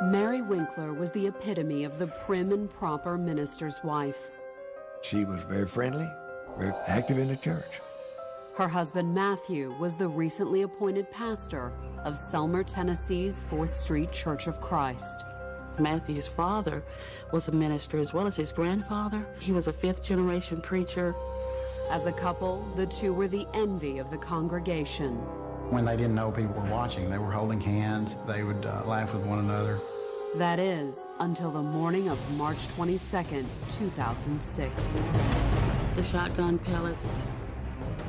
Mary Winkler was the epitome of the prim and proper minister's wife. She was very friendly, very active in the church. Her husband Matthew was the recently appointed pastor of Selmer, Tennessee's 4th Street Church of Christ. Matthew's father was a minister as well as his grandfather. He was a 5th-generation preacher. As a couple, the two were the envy of the congregation. When they didn't know people were watching, they were holding hands. They would laugh with one another. That is, until the morning of March 22nd, 2006. The shotgun pellets,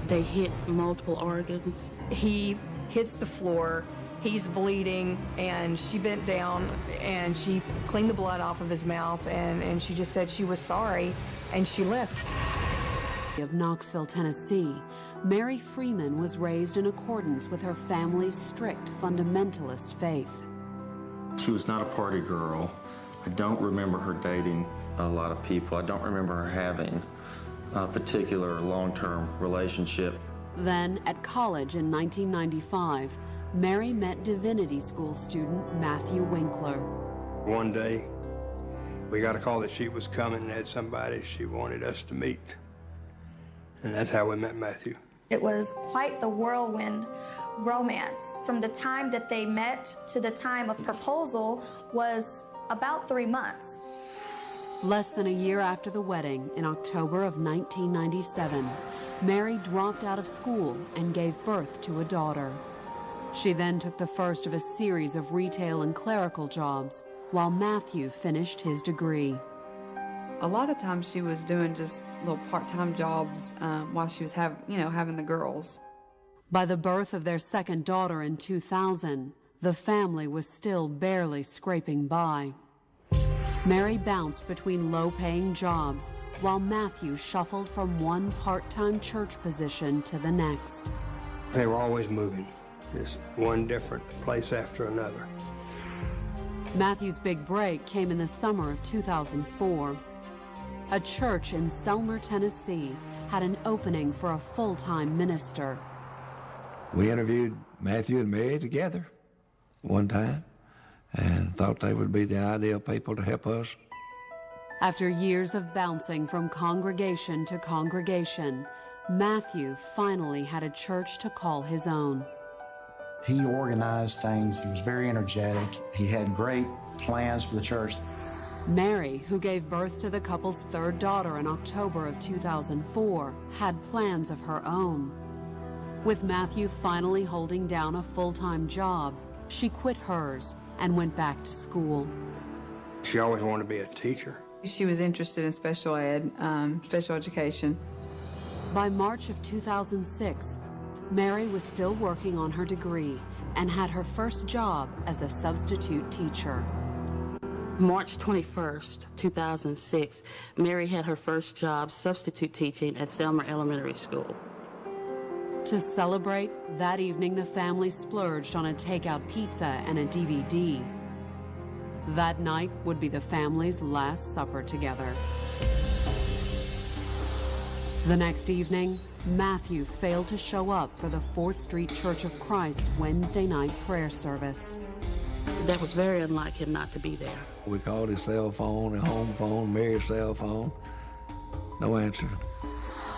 they hit multiple organs. He hits the floor, he's bleeding, and she bent down and she cleaned the blood off of his mouth, and she just said she was sorry, and she left. Of Knoxville, Tennessee, Mary Freeman was raised in accordance with her family's strict fundamentalist faith. She was not a party girl. I don't remember her dating a lot of people. I don't remember her having a particular long-term relationship. Then, at college in 1995, Mary met divinity school student Matthew Winkler. One day, we got a call that she was coming and had somebody she wanted us to meet. And that's how we met Matthew. It was quite the whirlwind romance. From the time that they met to the time of proposal was about 3 months. Less than a year after the wedding, in October of 1997, Mary dropped out of school and gave birth to a daughter. She then took the first of a series of retail and clerical jobs, while Matthew finished his degree. A lot of times she was doing just little part-time jobs while she was having the girls. By the birth of their second daughter in 2000, the family was still barely scraping by. Mary bounced between low-paying jobs while Matthew shuffled from one part-time church position to the next. They were always moving, just one different place after another. Matthew's big break came in the summer of 2004. A church in Selmer, Tennessee had an opening for a full-time minister. We interviewed Matthew and Mary together one time and thought they would be the ideal people to help us. After years of bouncing from congregation to congregation, Matthew finally had a church to call his own. He organized things. He was very energetic. He had great plans for the church. Mary, who gave birth to the couple's third daughter in October of 2004, had plans of her own. With Matthew finally holding down a full-time job, she quit hers and went back to school. She always wanted to be a teacher. She was interested in special ed, special education. By March of 2006, Mary was still working on her degree and had her first job as a substitute teacher. March 21st, 2006, Mary had her first job substitute teaching at Selmer Elementary School. To celebrate, that evening the family splurged on a takeout pizza and a DVD. That night would be the family's last supper together. The next evening, Matthew failed to show up for the 4th Street Church of Christ Wednesday night prayer service. That was very unlike him not to be there. We called his cell phone, a home phone, Mary's cell phone. No answer.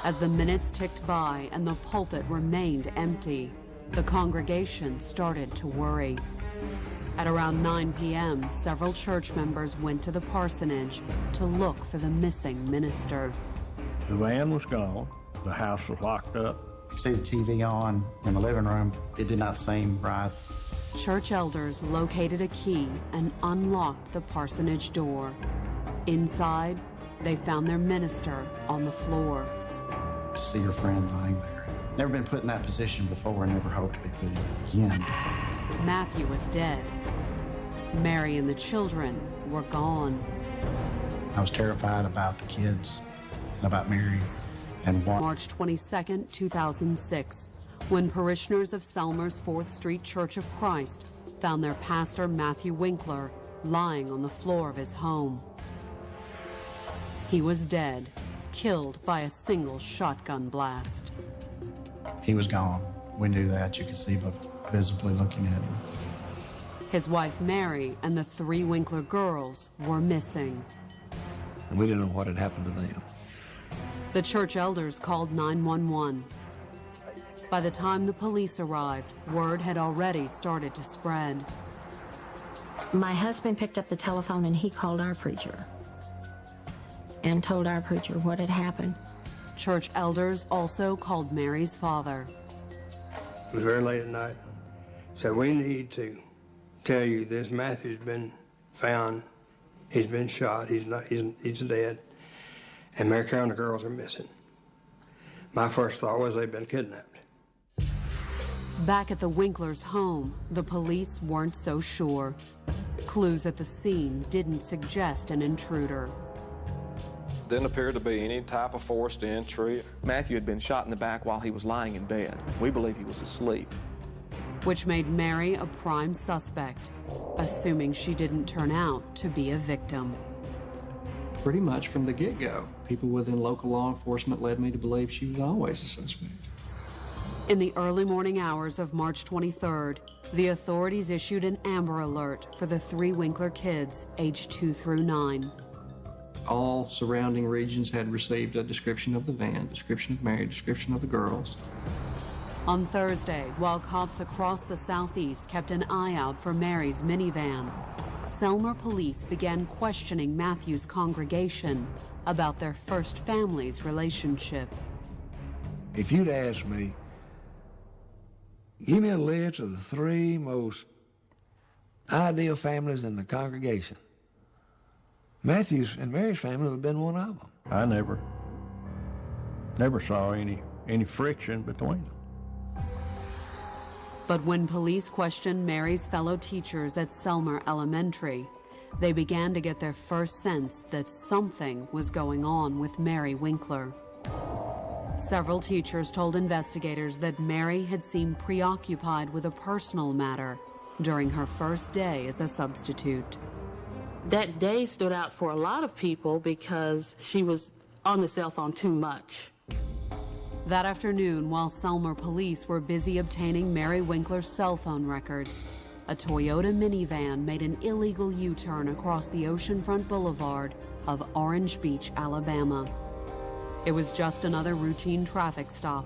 As the minutes ticked by and the pulpit remained empty, the congregation started to worry. At around 9 p.m., several church members went to the parsonage to look for the missing minister. The van was gone. The house was locked up. You could see the TV on in the living room. It did not seem right. Church elders located a key and unlocked the parsonage door. Inside, they found their minister on the floor. To see your friend lying there. Never been put in that position before, never hoped to be put in it again. Matthew was dead. Mary and the children were gone. I was terrified about the kids and about Mary and what. March 22nd, 2006, when parishioners of Selmer's 4th Street Church of Christ found their pastor Matthew Winkler lying on the floor of his home. He was dead, killed by a single shotgun blast. He was gone. We knew that. You could see visibly looking at him. His wife, Mary, and the 3 Winkler girls were missing. And we didn't know what had happened to them. The church elders called 911. By the time the police arrived, word had already started to spread. My husband picked up the telephone and he called our preacher and told our preacher what had happened. Church elders also called Mary's father. It was very late at night. So we need to tell you this Matthew's been found. He's been shot. He's dead. And Mary Carol and the girls are missing. My first thought was they've been kidnapped. Back at the Winklers' home, the police weren't so sure. Clues at the scene didn't suggest an intruder. Didn't appear to be any type of forced entry. Matthew had been shot in the back while he was lying in bed. We believe he was asleep. Which made Mary a prime suspect, assuming she didn't turn out to be a victim. Pretty much from the get-go, people within local law enforcement led me to believe she was always a suspect. In the early morning hours of March 23rd, the authorities issued an Amber Alert for the 3 Winkler kids, aged 2 through 9. All surrounding regions had received a description of the van, description of Mary, description of the girls. On Thursday, while cops across the southeast kept an eye out for Mary's minivan, Selmer police began questioning Matthew's congregation about their first family's relationship. If you'd asked me, give me a list of the 3 most ideal families in the congregation, Matthew's and Mary's family would have been one of them. I never saw any friction between them. But when police questioned Mary's fellow teachers at Selmer Elementary, they began to get their first sense that something was going on with Mary Winkler. Several teachers told investigators that Mary had seemed preoccupied with a personal matter during her first day as a substitute. That day stood out for a lot of people because she was on the cell phone too much. That afternoon, while Selmer police were busy obtaining Mary Winkler's cell phone records, a Toyota minivan made an illegal U-turn across the oceanfront boulevard of Orange Beach, Alabama. It was just another routine traffic stop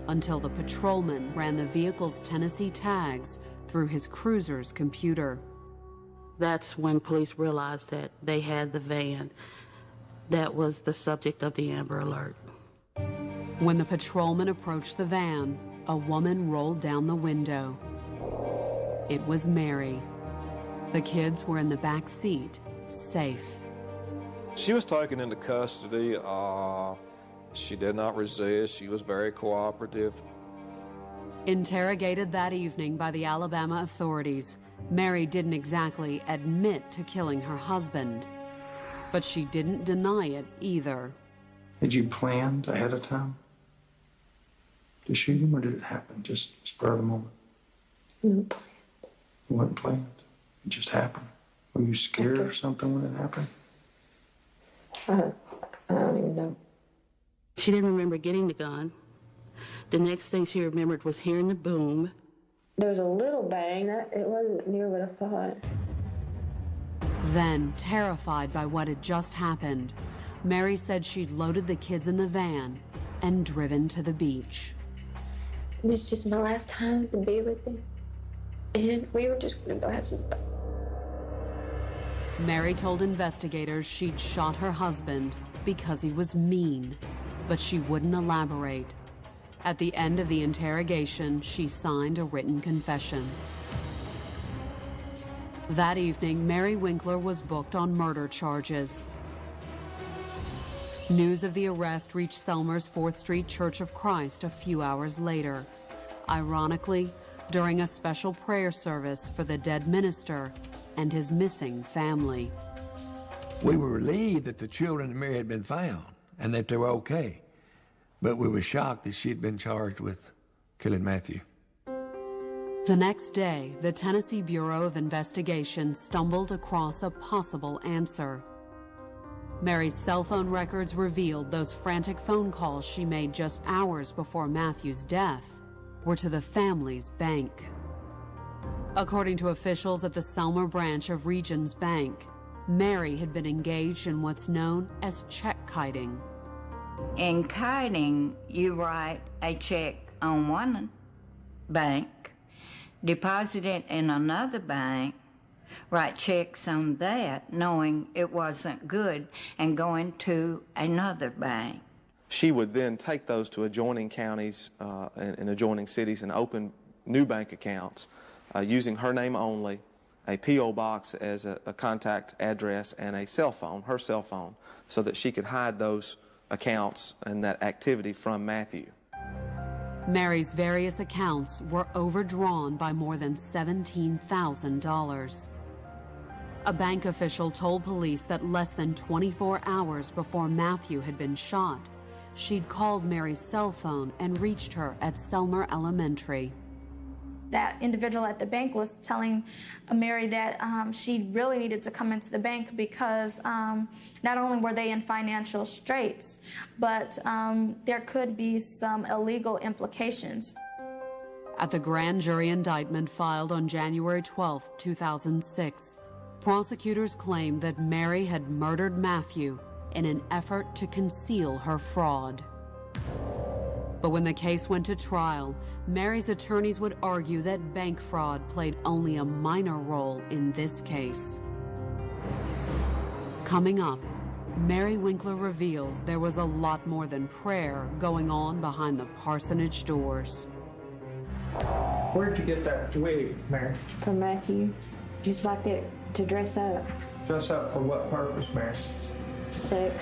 until the patrolman ran the vehicle's Tennessee tags through his cruiser's computer. That's when police realized that they had the van that was the subject of the Amber Alert. When the patrolman approached the van, a woman rolled down the window. It was Mary. The kids were in the back seat, safe. She was taken into custody. She did not resist. She was very cooperative. Interrogated that evening by the Alabama authorities, Mary didn't exactly admit to killing her husband, but she didn't deny it either. Did you plan ahead of time to shoot him, or did it happen just spur of the moment? Mm-hmm. It wasn't planned. It just happened. Were you scared or something when it happened? I don't even know. She didn't remember getting the gun. The next thing she remembered was hearing the boom. There was a little bang. It wasn't near what I thought. Then, terrified by what had just happened, Mary said she'd loaded the kids in the van and driven to the beach. This is just my last time to be with him. And we were just going to go have some fun. Mary told investigators she'd shot her husband because he was mean, but she wouldn't elaborate. At the end of the interrogation, she signed a written confession. That evening, Mary Winkler was booked on murder charges. News of the arrest reached Selmer's 4th Street Church of Christ a few hours later. Ironically, during a special prayer service for the dead minister and his missing family. We were relieved that the children of Mary had been found and that they were okay, but we were shocked that she'd been charged with killing Matthew. The next day, the Tennessee Bureau of Investigation stumbled across a possible answer. Mary's cell phone records revealed those frantic phone calls she made just hours before Matthew's death were to the family's bank. According to officials at the Selmer branch of Regions Bank, Mary had been engaged in what's known as check kiting. In kiting, you write a check on one bank, deposit it in another bank, write checks on that, knowing it wasn't good, and going to another bank. She would then take those to adjoining counties and adjoining cities and open new bank accounts using her name only, a P.O. box as a contact address, and a cell phone, her cell phone, so that she could hide those accounts and that activity from Matthew. Mary's various accounts were overdrawn by more than $17,000. A bank official told police that less than 24 hours before Matthew had been shot, she'd called Mary's cell phone and reached her at Selmer Elementary. That individual at the bank was telling Mary that she really needed to come into the bank because not only were they in financial straits, but there could be some illegal implications. At the grand jury indictment filed on January 12, 2006, prosecutors claimed that Mary had murdered Matthew in an effort to conceal her fraud. But when the case went to trial, Mary's attorneys would argue that bank fraud played only a minor role in this case. Coming up, Mary Winkler reveals there was a lot more than prayer going on behind the parsonage doors. Where'd you get that wig, Mary? From Matthew. Just like it to dress up. Dress up for what purpose, Mary? Sex.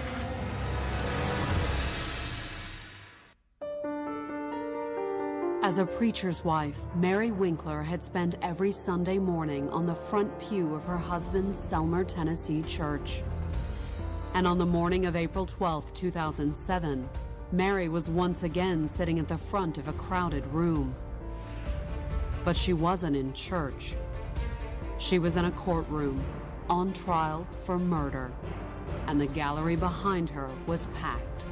As a preacher's wife, Mary Winkler had spent every Sunday morning on the front pew of her husband's Selmer, Tennessee church. And on the morning of April 12, 2007, Mary was once again sitting at the front of a crowded room. But she wasn't in church. She was in a courtroom, on trial for murder, and the gallery behind her was packed.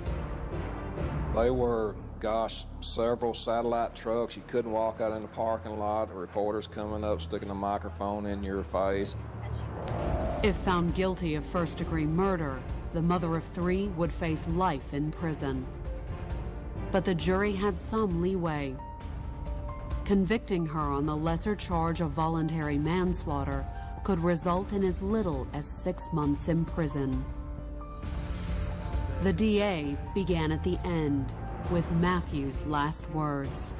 They were, gosh, several satellite trucks. You couldn't walk out in the parking lot. Reporters coming up, sticking a microphone in your face. If found guilty of first-degree murder, the mother of three would face life in prison. But the jury had some leeway. Convicting her on the lesser charge of voluntary manslaughter could result in as little as 6 months in prison. The DA began at the end with Matthew's last words.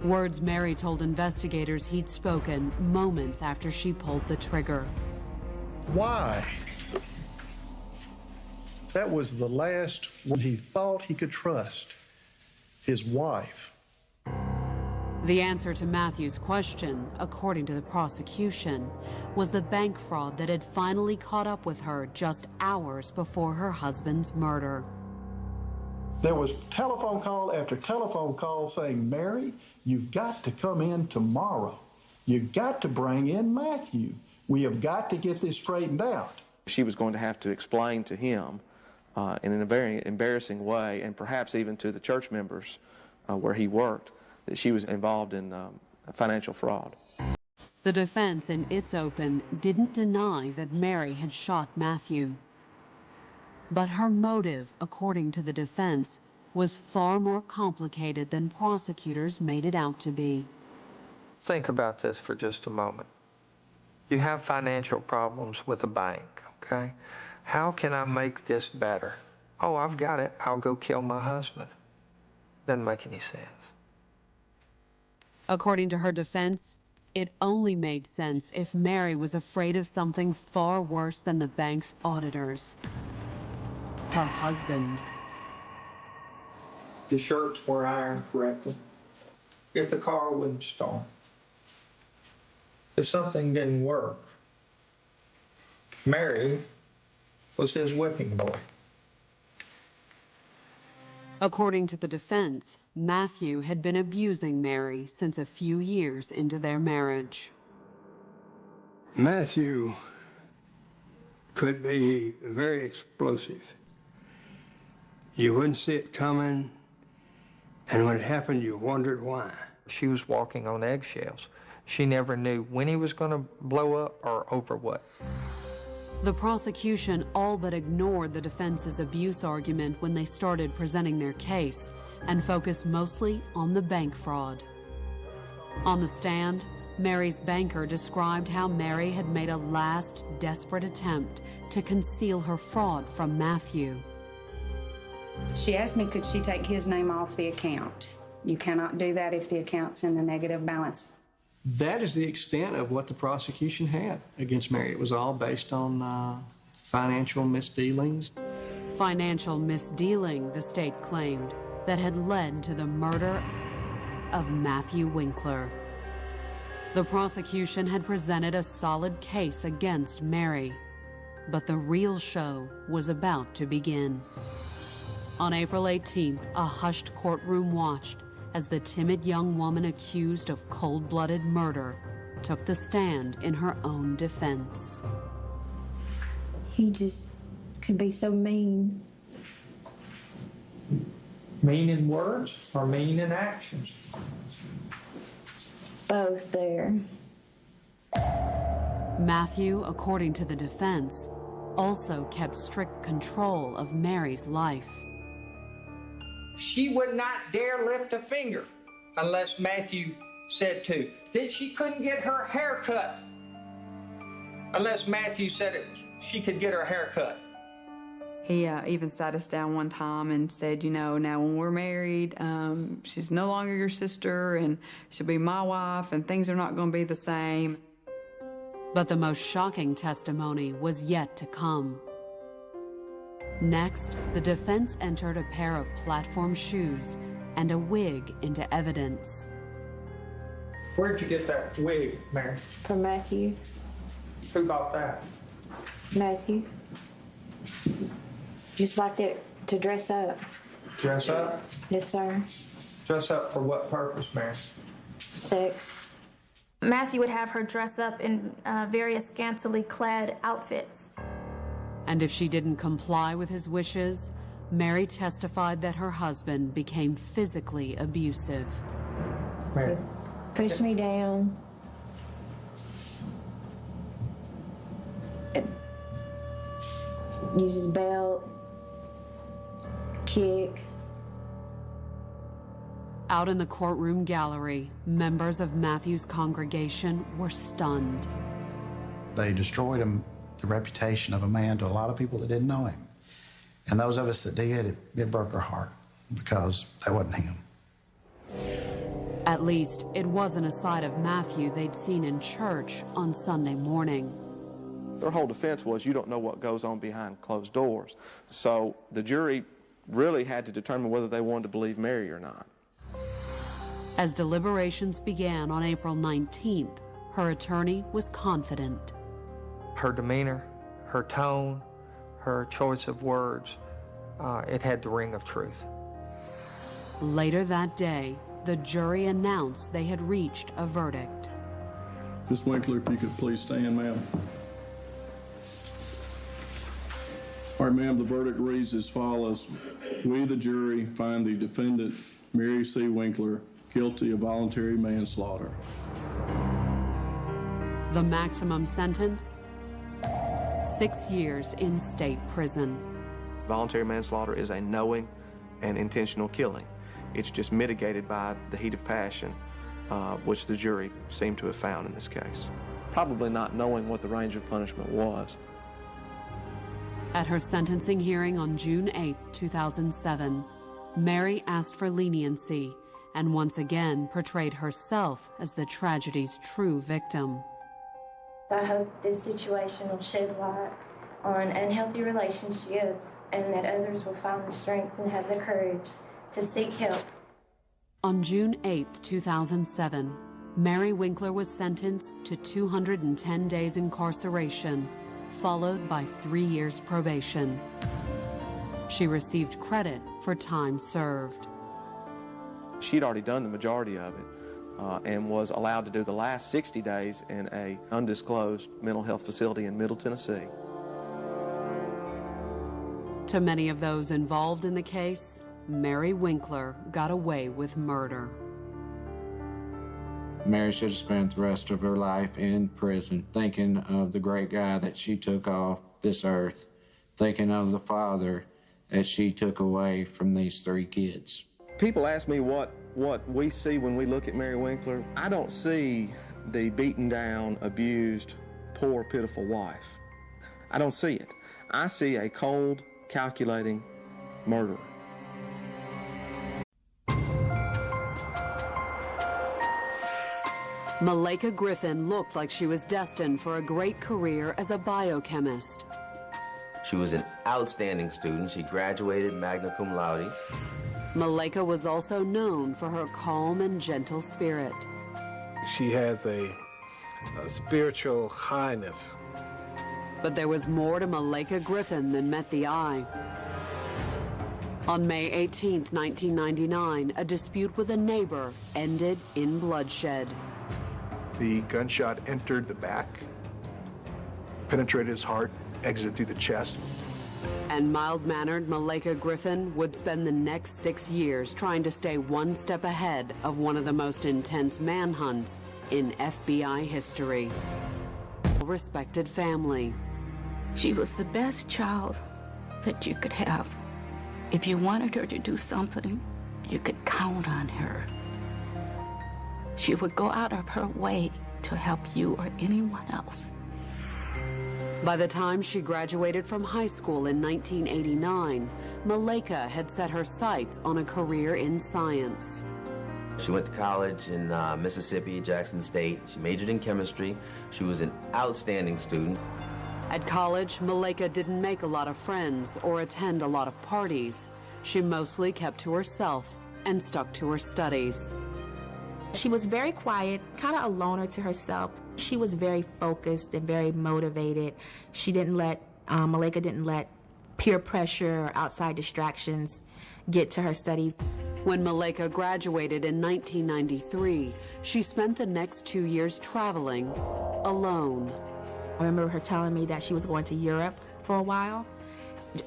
Words Mary told investigators he'd spoken moments after she pulled the trigger. Why? That was the last one he thought he could trust, his wife. The answer to Matthew's question, according to the prosecution, was the bank fraud that had finally caught up with her just hours before her husband's murder. There was telephone call after telephone call saying, Mary, you've got to come in tomorrow. You've got to bring in Matthew. We have got to get this straightened out. She was going to have to explain to him in a very embarrassing way, and perhaps even to the church members where he worked, that she was involved in financial fraud. The defense, in its open, didn't deny that Mary had shot Matthew. But her motive, according to the defense, was far more complicated than prosecutors made it out to be. Think about this for just a moment. You have financial problems with a bank, okay? How can I make this better? Oh, I've got it. I'll go kill my husband. Doesn't make any sense. According to her defense, it only made sense if Mary was afraid of something far worse than the bank's auditors. Her husband. The shirts were ironed correctly. If the car wouldn't start. If something didn't work. Mary was his whipping boy. According to the defense, Matthew had been abusing Mary since a few years into their marriage. Matthew could be very explosive. You wouldn't see it coming, and when it happened, you wondered why. She was walking on eggshells. She never knew when he was going to blow up or over what. The prosecution all but ignored the defense's abuse argument when they started presenting their case and focused mostly on the bank fraud. On the stand, Mary's banker described how Mary had made a last desperate attempt to conceal her fraud from Matthew. She asked me could she take his name off the account. You cannot do that if the account's in the negative balance. That is the extent of what the prosecution had against Mary. It was all based on financial misdealings. Financial misdealing, the state claimed, that had led to the murder of Matthew Winkler. The prosecution had presented a solid case against Mary, but the real show was about to begin. On April 18th, a hushed courtroom watched as the timid young woman accused of cold-blooded murder took the stand in her own defense. He just could be so mean. Mean in words or mean in actions? Both there. Matthew, according to the defense, also kept strict control of Mary's life. She would not dare lift a finger unless Matthew said to. That she couldn't get her hair cut unless Matthew said she could get her hair cut. He even sat us down one time and said, you know, now when we're married, she's no longer your sister and she'll be my wife and things are not going to be the same. But the most shocking testimony was yet to come. Next, the defense entered a pair of platform shoes and a wig into evidence. Where'd you get that wig, Mary? From Matthew. Who bought that? Matthew. Just like it to dress up. Dress up? Yes, sir. Dress up for what purpose, Mary? Sex. Matthew would have her dress up in various scantily clad outfits. And if she didn't comply with his wishes, Mary testified that her husband became physically abusive. Mary. Push me down. Use his belt. Kick. Out in the courtroom gallery, members of Matthew's congregation were stunned. They destroyed the reputation of a man to a lot of people that didn't know him. And those of us that did, it broke our heart because that wasn't him. At least, it wasn't a side of Matthew they'd seen in church on Sunday morning. Their whole defense was you don't know what goes on behind closed doors. So the jury really had to determine whether they wanted to believe Mary or not. As deliberations began on April 19th, her attorney was confident. Her demeanor, her tone, her choice of words, it had the ring of truth. Later that day, the jury announced they had reached a verdict. Ms. Winkler, if you could please stand, ma'am. All right, ma'am, the verdict reads as follows. We, the jury, find the defendant, Mary C. Winkler, guilty of voluntary manslaughter. The maximum sentence? 6 years in state prison. Voluntary manslaughter is a knowing and intentional killing. It's just mitigated by the heat of passion, which the jury seemed to have found in this case. Probably not knowing what the range of punishment was. At her sentencing hearing on June 8, 2007, Mary asked for leniency and once again portrayed herself as the tragedy's true victim. I hope this situation will shed light on unhealthy relationships and that others will find the strength and have the courage to seek help. On June 8, 2007, Mary Winkler was sentenced to 210 days incarceration, followed by 3 years probation. She received credit for time served. She'd already done the majority of it and was allowed to do the last 60 days in an undisclosed mental health facility in Middle Tennessee. To many of those involved in the case, Mary Winkler got away with murder. Mary should have spent the rest of her life in prison, thinking of the great guy that she took off this earth, thinking of the father that she took away from these 3 kids. People ask me what we see when we look at Mary Winkler. I don't see the beaten down, abused, poor, pitiful wife. I don't see it. I see a cold, calculating murderer. Malaika Griffin looked like she was destined for a great career as a biochemist. She was an outstanding student. She graduated magna cum laude. Malaika was also known for her calm and gentle spirit. She has a spiritual highness. But there was more to Malaika Griffin than met the eye. On May 18, 1999, a dispute with a neighbor ended in bloodshed. The gunshot entered the back, penetrated his heart, exited through the chest. And mild-mannered Malaika Griffin would spend the next 6 years trying to stay one step ahead of one of the most intense manhunts in FBI history. Respected family. She was the best child that you could have. If you wanted her to do something, you could count on her. She would go out of her way to help you or anyone else. By the time she graduated from high school in 1989, Malaika had set her sights on a career in science. She went to college in Mississippi, Jackson State. She majored in chemistry. She was an outstanding student. At college, Malaika didn't make a lot of friends or attend a lot of parties. She mostly kept to herself and stuck to her studies. She was very quiet, kind of a loner to herself. She was very focused and very motivated. She didn't let, Malaika didn't let peer pressure or outside distractions get to her studies. When Malaika graduated in 1993, she spent the next 2 years traveling alone. I remember her telling me that she was going to Europe for a while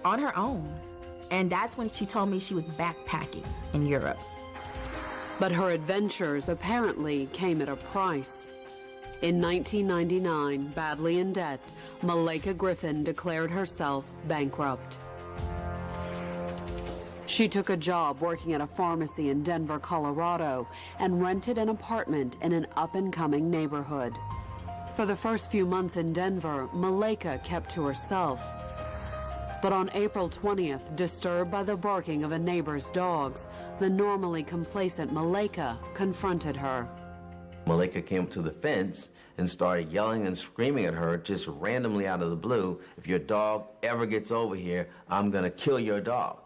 on her own. And that's when she told me she was backpacking in Europe. But her adventures apparently came at a price. In 1999, badly in debt, Malaika Griffin declared herself bankrupt. She took a job working at a pharmacy in Denver, Colorado, and rented an apartment in an up-and-coming neighborhood. For the first few months in Denver, Malaika kept to herself. But on April 20th, disturbed by the barking of a neighbor's dogs, the normally complacent Malaika confronted her. Malaika came to the fence and started yelling and screaming at her just randomly out of the blue, "If your dog ever gets over here, I'm gonna kill your dog."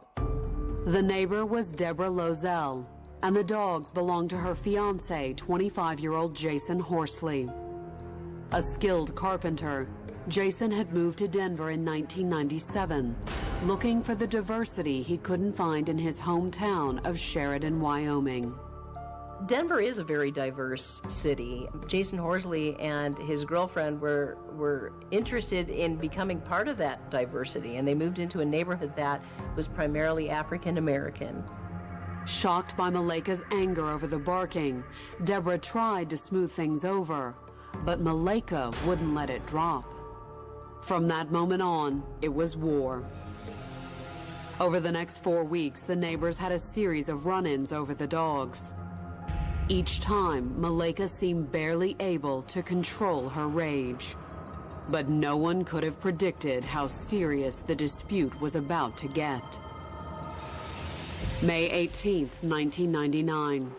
The neighbor was Deborah Lozelle, and the dogs belonged to her fiancé, 25-year-old Jason Horsley. A skilled carpenter, Jason had moved to Denver in 1997, looking for the diversity he couldn't find in his hometown of Sheridan, Wyoming. Denver is a very diverse city. Jason Horsley and his girlfriend were interested in becoming part of that diversity, and they moved into a neighborhood that was primarily African American. Shocked by Malaika's anger over the barking, Deborah tried to smooth things over, but Malaika wouldn't let it drop. From that moment on, it was war. Over the next 4 weeks, the neighbors had a series of run-ins over the dogs. Each time, Malaika seemed barely able to control her rage. But no one could have predicted how serious the dispute was about to get. May 18th, 1999.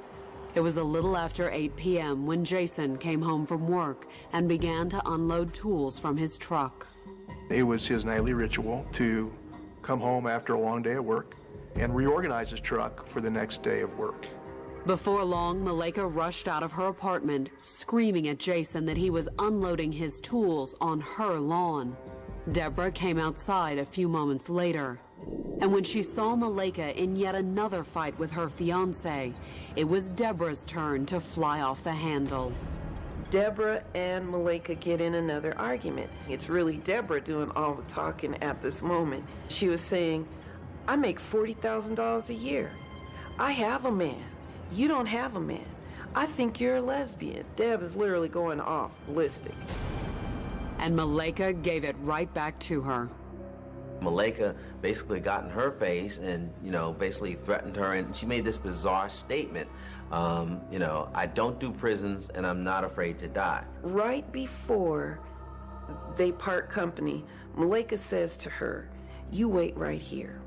It was a little after 8 p.m. when Jason came home from work and began to unload tools from his truck. It was his nightly ritual to come home after a long day at work and reorganize his truck for the next day of work. Before long, Malaika rushed out of her apartment, screaming at Jason that he was unloading his tools on her lawn. Deborah came outside a few moments later, and when she saw Malaika in yet another fight with her fiancé, it was Deborah's turn to fly off the handle. Deborah and Malaika get in another argument. It's really Deborah doing all the talking at this moment. She was saying, "I make $40,000 a year. I have a man. You don't have a man. I think you're a lesbian. Deb is literally going off ballistic. And Malaika gave it right back to her. Malaika basically got in her face and, basically threatened her, and she made this bizarre statement, I don't do prisons and I'm not afraid to die. Right before they part company, Malaika says to her, "You wait right here."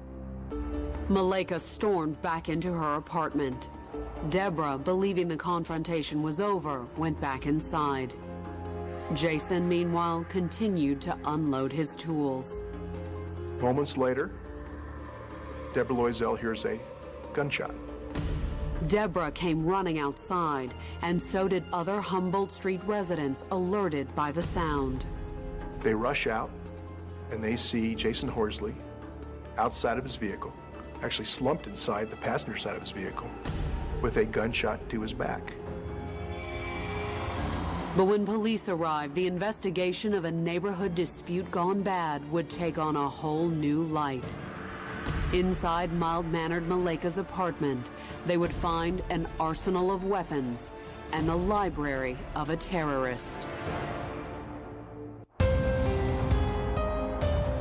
Malaika stormed back into her apartment. Deborah, believing the confrontation was over, went back inside. Jason, meanwhile, continued to unload his tools. Moments later, Deborah Loisel hears a gunshot. Deborah came running outside, and so did other Humboldt Street residents alerted by the sound. They rush out, and they see Jason Horsley outside of his vehicle, actually slumped inside the passenger side of his vehicle, with a gunshot to his back. But when police arrived, the investigation of a neighborhood dispute gone bad would take on a whole new light. Inside mild-mannered Malaika's apartment, they would find an arsenal of weapons and the library of a terrorist.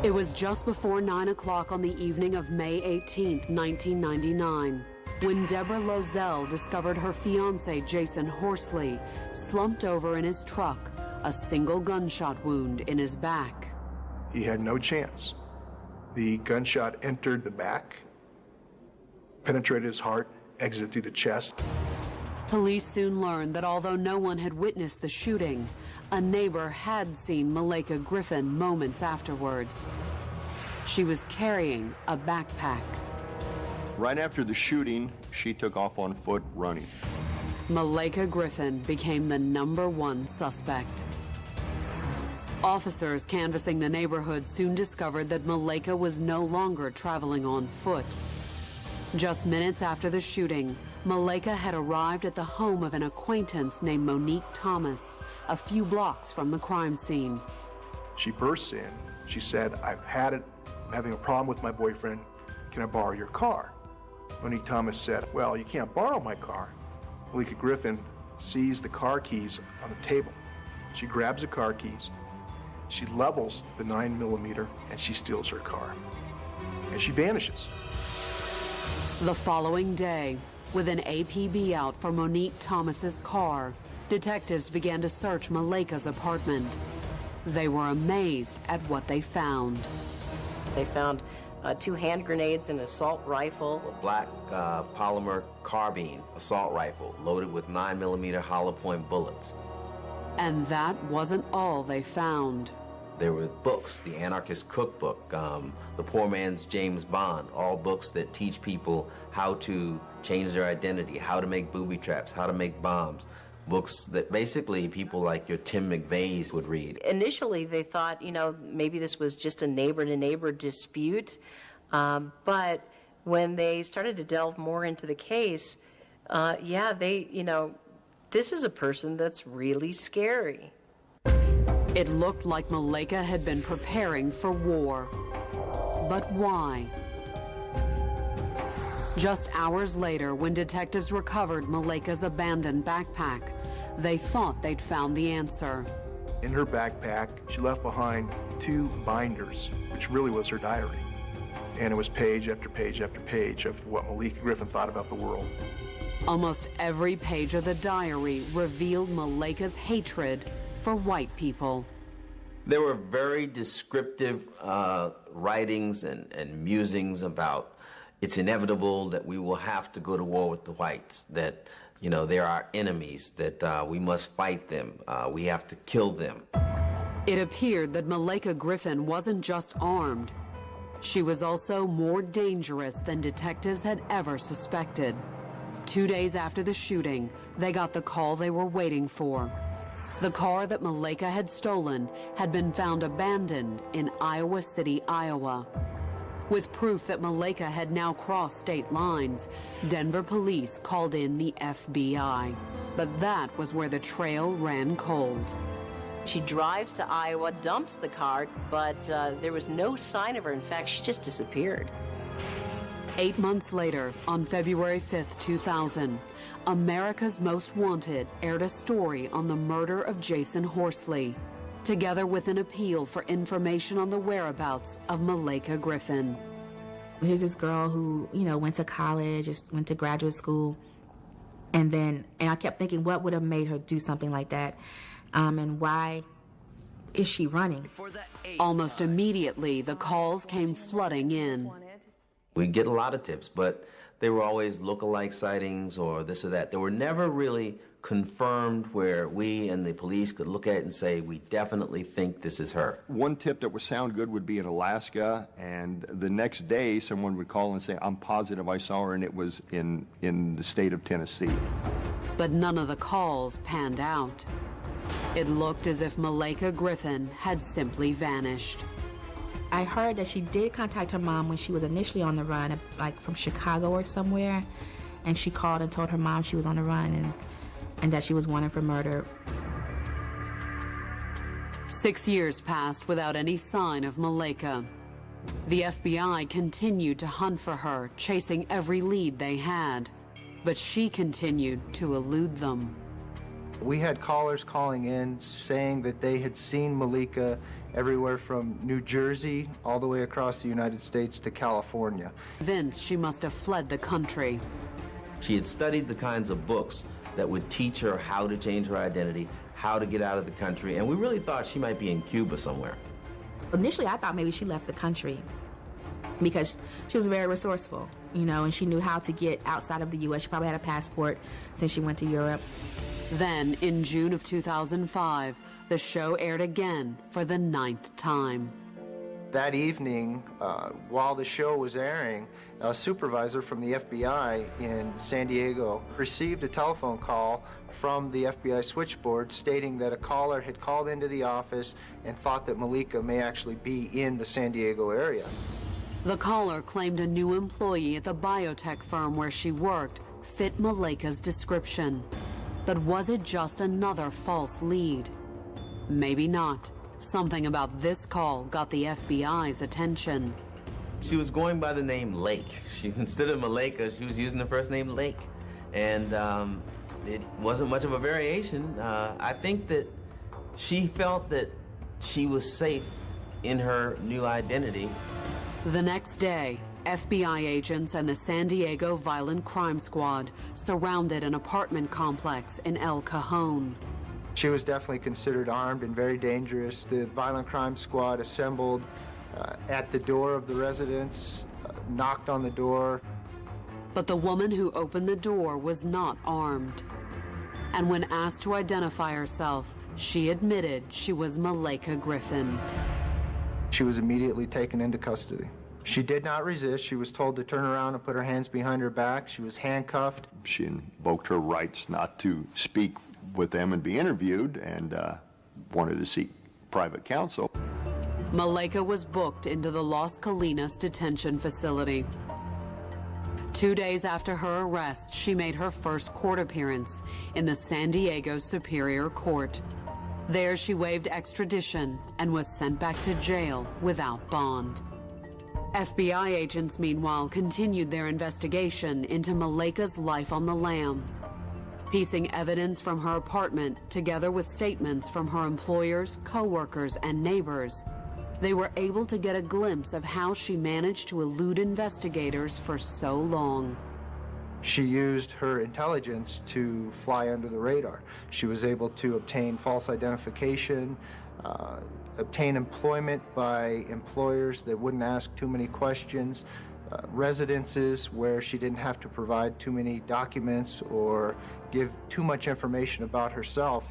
It was just before 9 o'clock on the evening of May 18th, 1999, when Deborah Loisel discovered her fiancé, Jason Horsley, slumped over in his truck, a single gunshot wound in his back. He had no chance. The gunshot entered the back, penetrated his heart, exited through the chest. Police soon learned that although no one had witnessed the shooting, a neighbor had seen Malaika Griffin moments afterwards. She was carrying a backpack. Right after the shooting, she took off on foot running. Malaika Griffin became the #1 suspect. Officers canvassing the neighborhood soon discovered that Malaika was no longer traveling on foot. Just minutes after the shooting, Malaika had arrived at the home of an acquaintance named Monique Thomas, a few blocks from the crime scene. She bursts in. She said, "I've had it. I'm having a problem with my boyfriend. Can I borrow your car?" Monique Thomas said, "Well, you can't borrow my car." Malaika Griffin sees the car keys on the table. She grabs the car keys. She levels the 9mm and she steals her car. And she vanishes. The following day, with an APB out for Monique Thomas's car, detectives began to search Malaika's apartment. They were amazed at what they found. They found 2 hand grenades and an assault rifle. A black polymer carbine assault rifle loaded with 9mm hollow point bullets. And that wasn't all they found. There were books, the Anarchist Cookbook, The Poor Man's James Bond, all books that teach people how to change their identity, how to make booby traps, how to make bombs. Books that basically people like your Tim McVeighs would read. Initially, they thought, maybe this was just a neighbor-to-neighbor dispute. But when they started to delve more into the case, this is a person that's really scary. It looked like Malaika had been preparing for war. But why? Just hours later, when detectives recovered Malaika's abandoned backpack, they thought they'd found the answer. In her backpack, she left behind 2 binders, which really was her diary. And it was page after page after page of what Malaika Griffin thought about the world. Almost every page of the diary revealed Malaika's hatred for white people. There were very descriptive writings and musings about it's inevitable that we will have to go to war with the whites, that, they're our enemies, that we must fight them, we have to kill them. It appeared that Malaika Griffin wasn't just armed. She was also more dangerous than detectives had ever suspected. 2 days after the shooting, they got the call they were waiting for. The car that Malaika had stolen had been found abandoned in Iowa City, Iowa. With proof that Malaika had now crossed state lines, Denver police called in the FBI. But that was where the trail ran cold. She drives to Iowa, dumps the car, but there was no sign of her. In fact, she just disappeared. 8 months later, on February 5th, 2000, America's Most Wanted aired a story on the murder of Jason Horsley, together with an appeal for information on the whereabouts of Malaika Griffin. Here's this girl who, went to college, went to graduate school, and I kept thinking, what would have made her do something like that, and why is she running? Almost immediately, the calls came flooding in. We get a lot of tips, but they were always look-alike sightings or this or that. They were never really confirmed where we and the police could look at it and say, we definitely think this is her. One tip that would sound good would be in Alaska, and the next day someone would call and say, I'm positive I saw her, and it was in the state of Tennessee. But none of the calls panned out. It looked as if Malaika Griffin had simply vanished. I heard that she did contact her mom when she was initially on the run, like from Chicago or somewhere, and she called and told her mom she was on the run and that she was wanted for murder. 6 years passed without any sign of Malaika. The FBI continued to hunt for her, chasing every lead they had, but she continued to elude them. We had callers calling in saying that they had seen Malaika everywhere from New Jersey all the way across the United States to California. Convinced she must have fled the country. She had studied the kinds of books that would teach her how to change her identity, how to get out of the country, and we really thought she might be in Cuba somewhere. Initially, I thought maybe she left the country because she was very resourceful, and she knew how to get outside of the U.S. She probably had a passport since she went to Europe. Then, in June of 2005, the show aired again for the 9th time. That evening, while the show was airing, a supervisor from the FBI in San Diego received a telephone call from the FBI switchboard stating that a caller had called into the office and thought that Malaika may actually be in the San Diego area. The caller claimed a new employee at the biotech firm where she worked fit Malaika's description. But was it just another false lead? Maybe not. Something about this call got the FBI's attention. She was going by the name Lake. Instead of Malaika, she was using the first name Lake. And it wasn't much of a variation. I think that she felt that she was safe in her new identity. The next day, FBI agents and the San Diego Violent Crime Squad surrounded an apartment complex in El Cajon. She was definitely considered armed and very dangerous. The Violent Crime Squad assembled at the door of the residence, knocked on the door. But the woman who opened the door was not armed. And when asked to identify herself, she admitted she was Malaika Griffin. She was immediately taken into custody. She did not resist. She was told to turn around and put her hands behind her back. She was handcuffed. She invoked her rights not to speak with them and be interviewed, and wanted to seek private counsel. Malaika was booked into the Las Colinas detention facility. 2 days after her arrest, she made her first court appearance in the San Diego Superior Court. There she waived extradition and was sent back to jail without bond. FBI agents, meanwhile, continued their investigation into Malaika's life on the lam. Piecing evidence from her apartment together with statements from her employers, co-workers, and neighbors, they were able to get a glimpse of how she managed to elude investigators for so long. She used her intelligence to fly under the radar. She was able to obtain false identification, obtain employment by employers that wouldn't ask too many questions, residences where she didn't have to provide too many documents or give too much information about herself.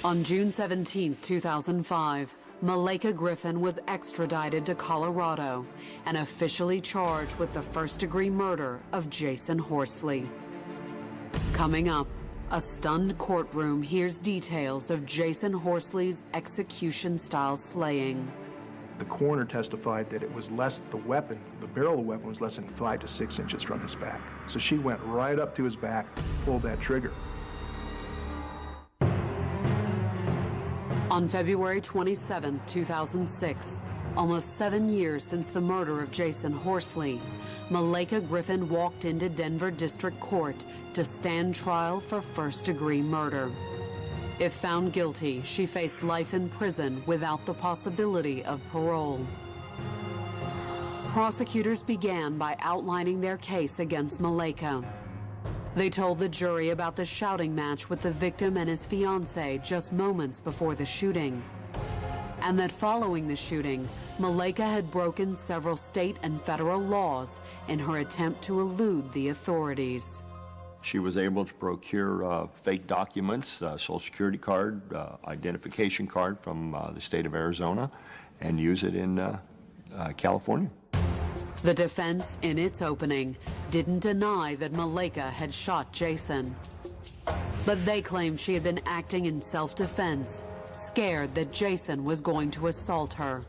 On June 17, 2005, Malaika Griffin was extradited to Colorado and officially charged with the first-degree murder of Jason Horsley. Coming up, a stunned courtroom hears details of Jason Horsley's execution-style slaying. The coroner testified that it was less, the barrel of the weapon was less than 5 to 6 inches from his back. So she went right up to his back, pulled that trigger. On February 27, 2006, Almost 7 years since the murder of Jason Horsley, Malaika Griffin walked into Denver District Court to stand trial for first-degree murder. If found guilty, she faced life in prison without the possibility of parole. Prosecutors began by outlining their case against Malaika. They told the jury about the shouting match with the victim and his fiancée just moments before the shooting, and that following the shooting, Malaika had broken several state and federal laws in her attempt to elude the authorities. She was able to procure fake documents, Social Security card, identification card from the state of Arizona, and use it in California. The defense, in its opening, didn't deny that Malaika had shot Jason. But they claimed she had been acting in self-defense, scared that Jason was going to assault her.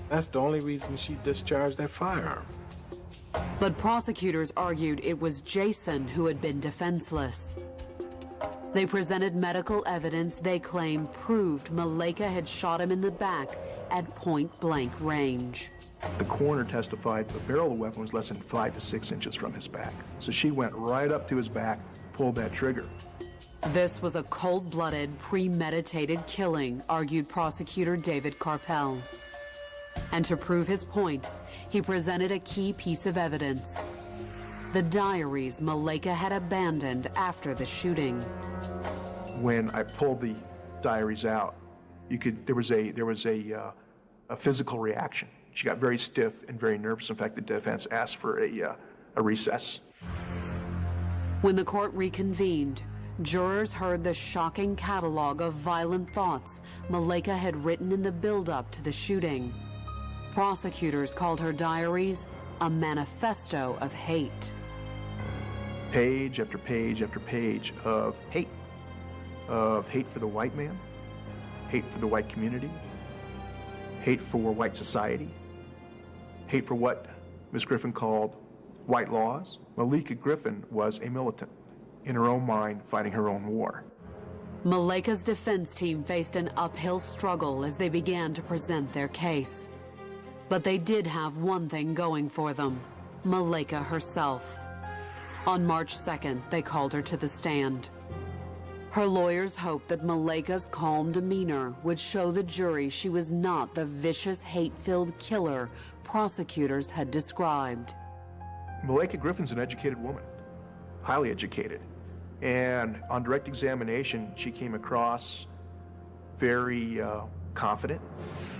That's the only reason she discharged that firearm. But prosecutors argued it was Jason who had been defenseless. They presented medical evidence they claim proved Malaika had shot him in the back at point-blank range. The coroner testified the barrel of the weapon was less than 5 to 6 inches from his back. So she went right up to his back, pulled that trigger. This was a cold-blooded, premeditated killing, argued prosecutor David Carpel. And to prove his point, he presented a key piece of evidence: the diaries Malaika had abandoned after the shooting. When I pulled the diaries out, there was a physical reaction. She got very stiff and very nervous. In fact, the defense asked for a recess. When the court reconvened, jurors heard the shocking catalog of violent thoughts Malaika had written in the build-up to the shooting. Prosecutors called her diaries a manifesto of hate. Page after page after page of hate for the white man, hate for the white community, hate for white society, hate for what Ms. Griffin called white laws. Malaika Griffin was a militant, in her own mind, fighting her own war. Malaika's defense team faced an uphill struggle as they began to present their case. But they did have one thing going for them: Malaika herself. On March 2nd, they called her to the stand. Her lawyers hoped that Malaika's calm demeanor would show the jury she was not the vicious, hate-filled killer prosecutors had described. Malaika Griffin's an educated woman, highly educated. And on direct examination, she came across very confident.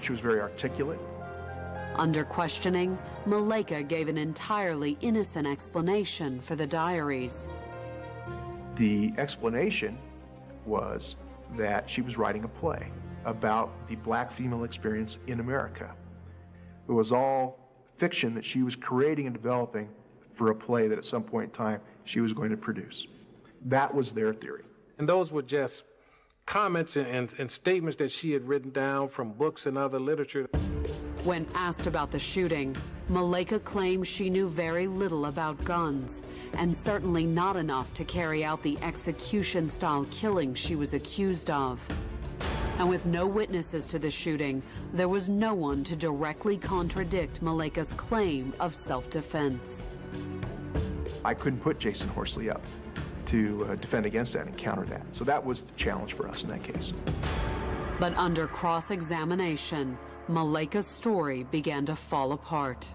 She was very articulate. Under questioning, Malaika gave an entirely innocent explanation for the diaries. The explanation was that she was writing a play about the black female experience in America. It was all fiction that she was creating and developing for a play that at some point in time she was going to produce. That was their theory. And those were just comments and statements that she had written down from books and other literature. When asked about the shooting, Malaika claimed she knew very little about guns, and certainly not enough to carry out the execution-style killing she was accused of. And with no witnesses to the shooting, there was no one to directly contradict Malaika's claim of self-defense. I couldn't put Jason Horsley up to defend against that and counter that. So that was the challenge for us in that case. But under cross-examination, Malaika's story began to fall apart.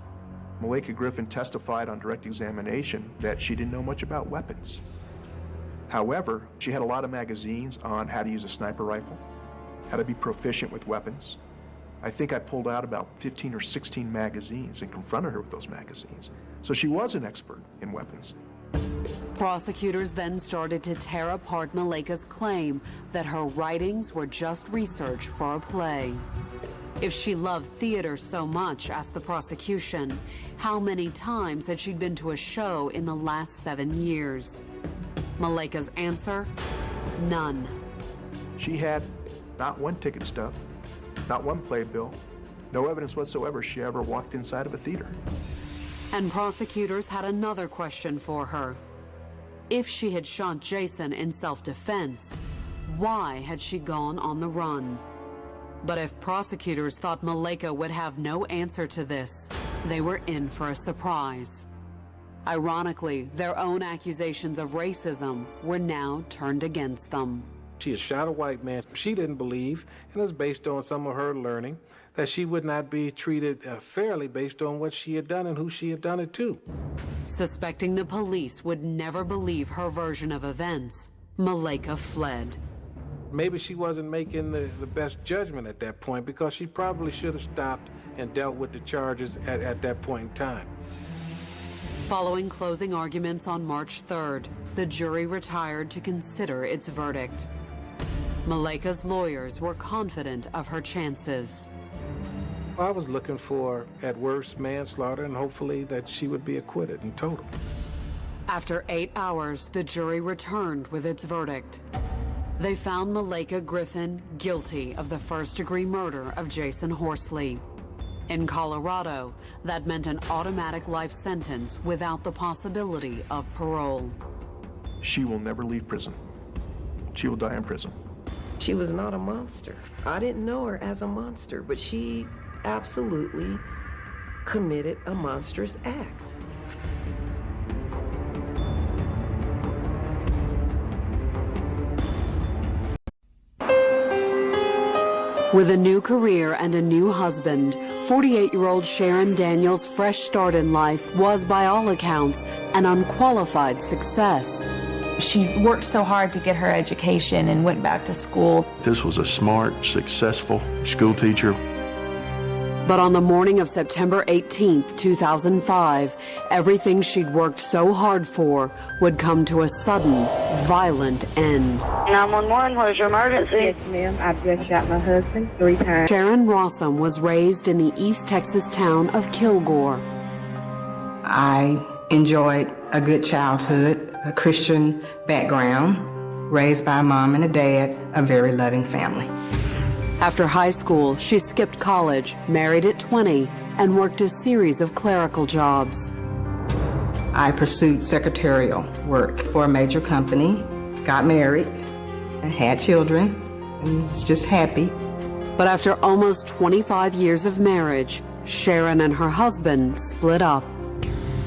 Malaika Griffin testified on direct examination that she didn't know much about weapons. However, she had a lot of magazines on how to use a sniper rifle, how to be proficient with weapons. I think I pulled out about 15 or 16 magazines and confronted her with those magazines. So she was an expert in weapons. Prosecutors then started to tear apart Malaika's claim that her writings were just research for a play. If she loved theater so much, asked the prosecution, how many times had she been to a show in the last 7 years? Malaika's answer: none. She had not one ticket stub, not one playbill, no evidence whatsoever she ever walked inside of a theater. And prosecutors had another question for her. If she had shot Jason in self-defense, why had she gone on the run? But if prosecutors thought Malaika would have no answer to this, they were in for a surprise. Ironically, their own accusations of racism were now turned against them. She had shot a white man. She didn't believe, and it was based on some of her learning, that she would not be treated fairly based on what she had done and who she had done it to. Suspecting the police would never believe her version of events, Malaika fled. Maybe she wasn't making the best judgment at that point, because she probably should have stopped and dealt with the charges at that point in time. Following closing arguments on March 3rd, the jury retired to consider its verdict. Malaika's lawyers were confident of her chances. I was looking for, at worst, manslaughter, and hopefully that she would be acquitted in total. After 8 hours, the jury returned with its verdict. They found Malaika Griffin guilty of the first-degree murder of Jason Horsley. In Colorado, that meant an automatic life sentence without the possibility of parole. She will never leave prison. She will die in prison. She was not a monster. I didn't know her as a monster, but she absolutely committed a monstrous act. With a new career and a new husband, 48-year-old Sharon Daniels' fresh start in life was, by all accounts, an unqualified success. She worked so hard to get her education and went back to school. This was a smart, successful school teacher. But on the morning of September 18th, 2005, everything she'd worked so hard for would come to a sudden, violent end. 911, where's your emergency? Yes, ma'am. I've just shot my husband 3 times. Sharon Rossum was raised in the East Texas town of Kilgore. I enjoyed a good childhood, a Christian background, raised by a mom and a dad, a very loving family. After high school, she skipped college, married at 20, and worked a series of clerical jobs. I pursued secretarial work for a major company, got married, and had children, and was just happy. But after almost 25 years of marriage, Sharon and her husband split up.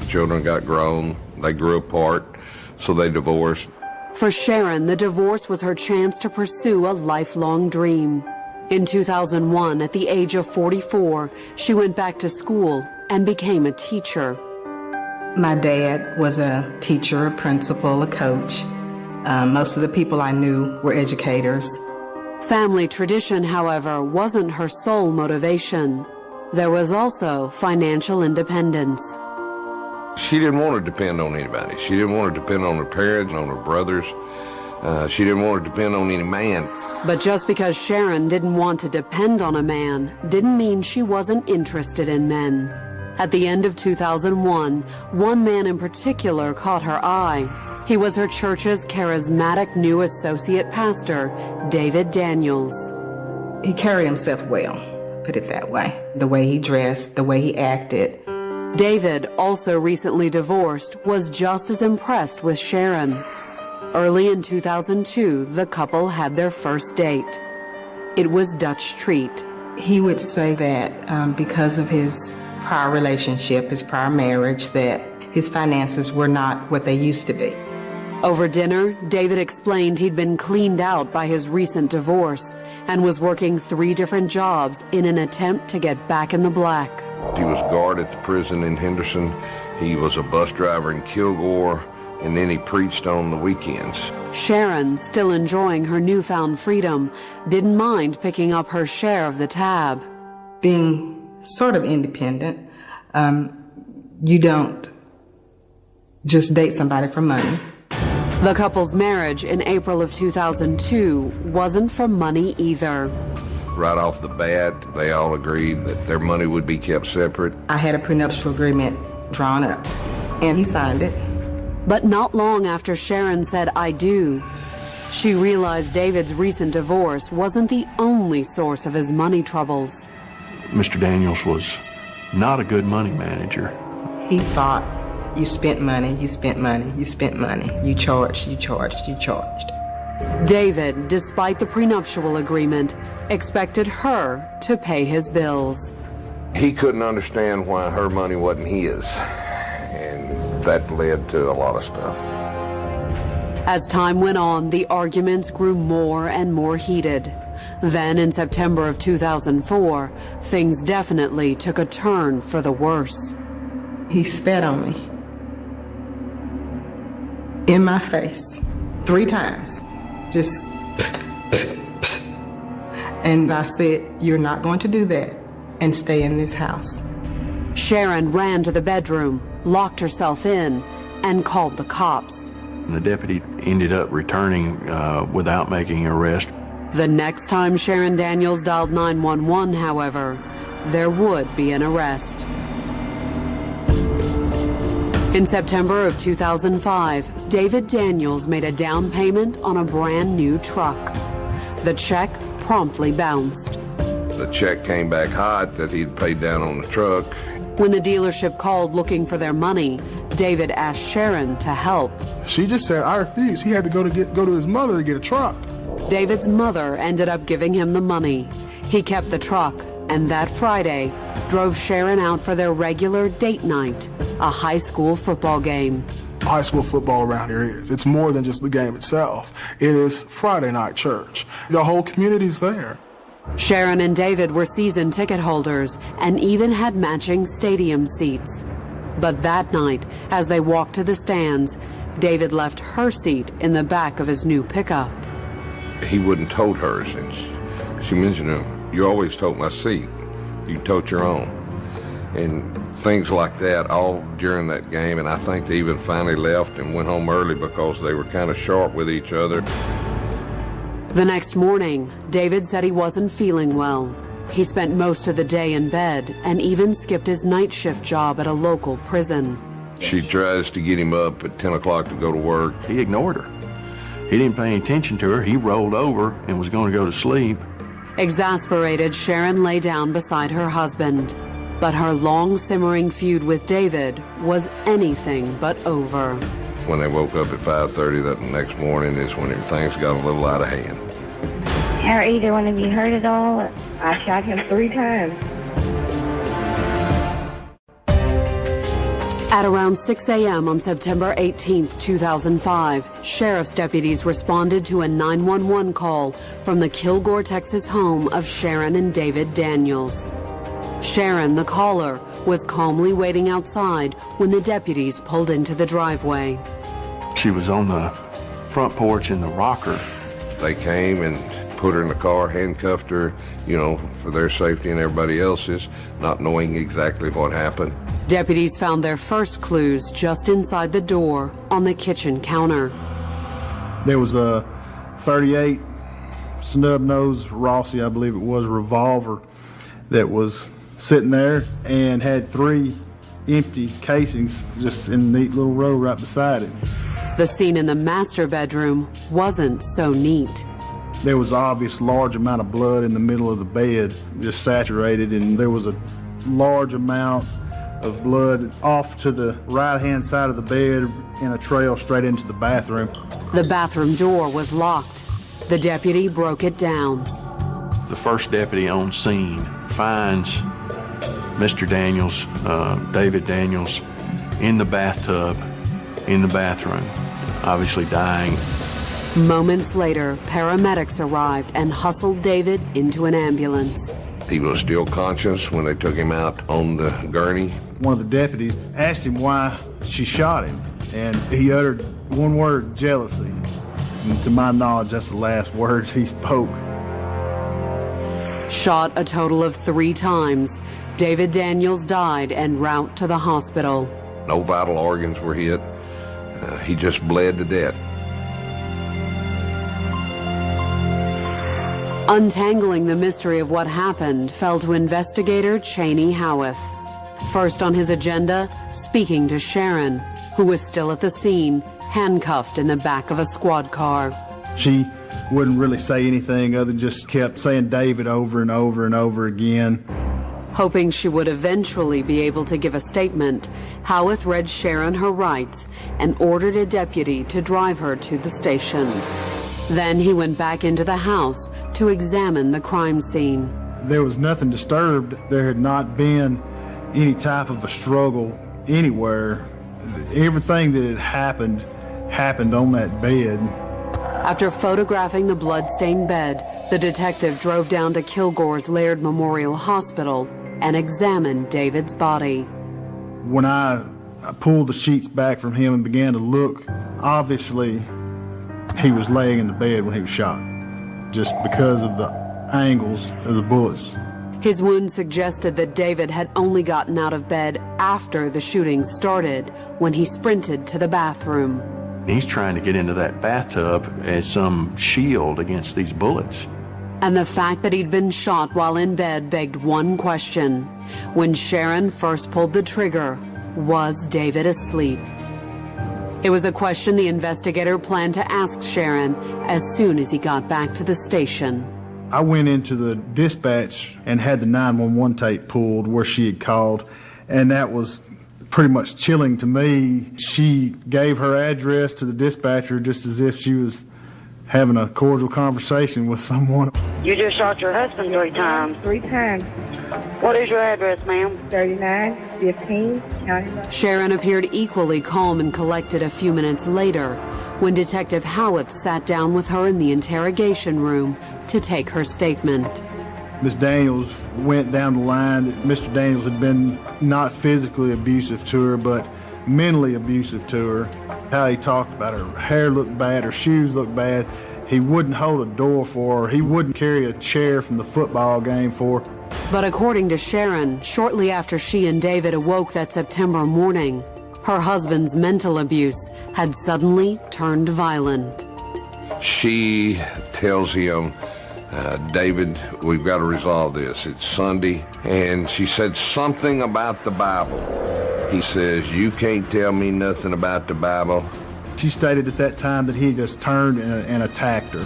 Children got grown, they grew apart, so they divorced. For Sharon, the divorce was her chance to pursue a lifelong dream. In 2001, at the age of 44, she went back to school and became a teacher. My dad was a teacher, a principal, a coach. Most of the people I knew were educators. Family tradition, however, wasn't her sole motivation. There was also financial independence. She didn't want to depend on anybody. She didn't want to depend on her parents, on her brothers. She didn't want to depend on any man. But just because Sharon didn't want to depend on a man didn't mean she wasn't interested in men. At the end of 2001, one man in particular caught her eye. He was her church's charismatic new associate pastor, David Daniels. He carried himself well, put it that way. The way he dressed, the way he acted. David, also recently divorced, was just as impressed with Sharon. Early in 2002, the couple had their first date. It was Dutch Treat. He would say that because of his prior relationship, his prior marriage, that his finances were not what they used to be. Over dinner, David explained he'd been cleaned out by his recent divorce and was working 3 different jobs in an attempt to get back in the black. He was guard at the prison in Henderson. He was a bus driver in Kilgore. And then he preached on the weekends. Sharon, still enjoying her newfound freedom, didn't mind picking up her share of the tab. Being sort of independent, you don't just date somebody for money. The couple's marriage in April of 2002 wasn't for money either. Right off the bat, they all agreed that their money would be kept separate. I had a prenuptial agreement drawn up, and he signed it. But not long after Sharon said, "I do," she realized David's recent divorce wasn't the only source of his money troubles. Mr. Daniels was not a good money manager. He thought you spent money, you spent money, you spent money. You charged, you charged, you charged. David, despite the prenuptial agreement, expected her to pay his bills. He couldn't understand why her money wasn't his, and that led to a lot of stuff. As time went on, the arguments grew more and more heated. Then, in September of 2004, things definitely took a turn for the worse. He spat on me. In my face. 3 times. Just... And I said, "You're not going to do that and stay in this house." Sharon ran to the bedroom, locked herself in, and called the cops. The deputy ended up returning without making an arrest. The next time Sharon Daniels dialed 911, however, there would be an arrest. In September of 2005, David Daniels made a down payment on a brand new truck. The check promptly bounced. The check came back hot that he'd paid down on the truck. When the dealership called looking for their money, David asked Sharon to help. She just said, "I refuse." He had to go to his mother to get a truck. David's mother ended up giving him the money. He kept the truck, and that Friday drove Sharon out for their regular date night, a high school football game. High school football around here is. It's more than just the game itself. It is Friday night church. The whole community's there. Sharon and David were season ticket holders and even had matching stadium seats. But that night, as they walked to the stands, David left her seat in the back of his new pickup. He wouldn't tote hers, and she mentioned, "You always tote my seat. You tote your own." And things like that all during that game, and I think they even finally left and went home early because they were kind of sharp with each other. The next morning, David said he wasn't feeling well. He spent most of the day in bed and even skipped his night shift job at a local prison. She tries to get him up at 10 o'clock to go to work. He ignored her. He didn't pay any attention to her. He rolled over and was going to go to sleep. Exasperated, Sharon lay down beside her husband. But her long simmering feud with David was anything but over. When they woke up at 5:30 that next morning is when things got a little out of hand. Are either one of you hurt at all? I shot him 3 times. At around 6 a.m. on September 18, 2005, sheriff's deputies responded to a 911 call from the Kilgore, Texas home of Sharon and David Daniels. Sharon, the caller, was calmly waiting outside when the deputies pulled into the driveway. She was on the front porch in the rocker. They came and put her in the car, handcuffed her, for their safety and everybody else's, not knowing exactly what happened. Deputies found their first clues just inside the door on the kitchen counter. There was a .38 snub-nose Rossi, I believe it was, revolver that was sitting there and had 3 empty casings just in a neat little row right beside it. The scene in the master bedroom wasn't so neat. There was obvious large amount of blood in the middle of the bed, just saturated, and there was a large amount of blood off to the right-hand side of the bed in a trail straight into the bathroom. The bathroom door was locked. The deputy broke it down. The first deputy on scene finds Mr. Daniels, David Daniels, in the bathtub, in the bathroom, obviously dying. Moments later, paramedics arrived and hustled David into an ambulance. He was still conscious when they took him out on the gurney. One of the deputies asked him why she shot him, and he uttered one word: jealousy. And to my knowledge, that's the last words he spoke. Shot a total of 3 times, David Daniels died en route to the hospital. No vital organs were hit. He just bled to death. Untangling the mystery of what happened fell to investigator Cheney Howarth. First on his agenda, speaking to Sharon, who was still at the scene, handcuffed in the back of a squad car. She wouldn't really say anything other than just kept saying David over and over and over again. Hoping she would eventually be able to give a statement, Howarth read Sharon her rights and ordered a deputy to drive her to the station. Then he went back into the house to examine the crime scene. There was nothing disturbed. There had not been any type of a struggle anywhere. Everything that had happened on that bed. After photographing the blood-stained bed, the detective drove down to Kilgore's Laird Memorial Hospital and examined David's body. When I pulled the sheets back from him and began to look, obviously he was laying in the bed when he was shot, just because of the angles of the bullets. His wound suggested that David had only gotten out of bed after the shooting started, when he sprinted to the bathroom. He's trying to get into that bathtub as some shield against these bullets. And the fact that he'd been shot while in bed begged one question. When Sharon first pulled the trigger, was David asleep? It was a question the investigator planned to ask Sharon as soon as he got back to the station. I went into the dispatch and had the 911 tape pulled where she had called, and that was pretty much chilling to me. She gave her address to the dispatcher just as if she was having a cordial conversation with someone. You just shot your husband 3 times. 3 times. What is your address, ma'am? 3915 County Road. Sharon appeared equally calm and collected a few minutes later when Detective Howitt sat down with her in the interrogation room to take her statement. Ms. Daniels went down the line that Mr. Daniels had been not physically abusive to her, but mentally abusive to her. How he talked about her hair looked bad, her shoes looked bad. He wouldn't hold a door for her. He wouldn't carry a chair from the football game for her. But according to Sharon, shortly after she and David awoke that September morning, her husband's mental abuse had suddenly turned violent. She tells him, David, we've got to resolve this. It's Sunday. And she said something about the Bible. He says, you can't tell me nothing about the Bible. She stated at that time that he just turned and attacked her.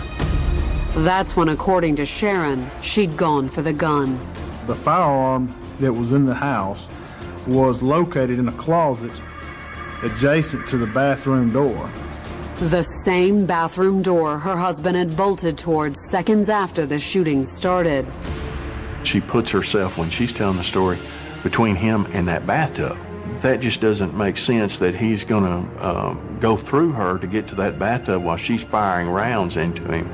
That's when, according to Sharon, she'd gone for the gun. The firearm that was in the house was located in a closet adjacent to the bathroom door. The same bathroom door her husband had bolted towards seconds after the shooting started. She puts herself, when she's telling the story, between him and that bathtub. That just doesn't make sense that he's going to go through her to get to that bathtub while she's firing rounds into him.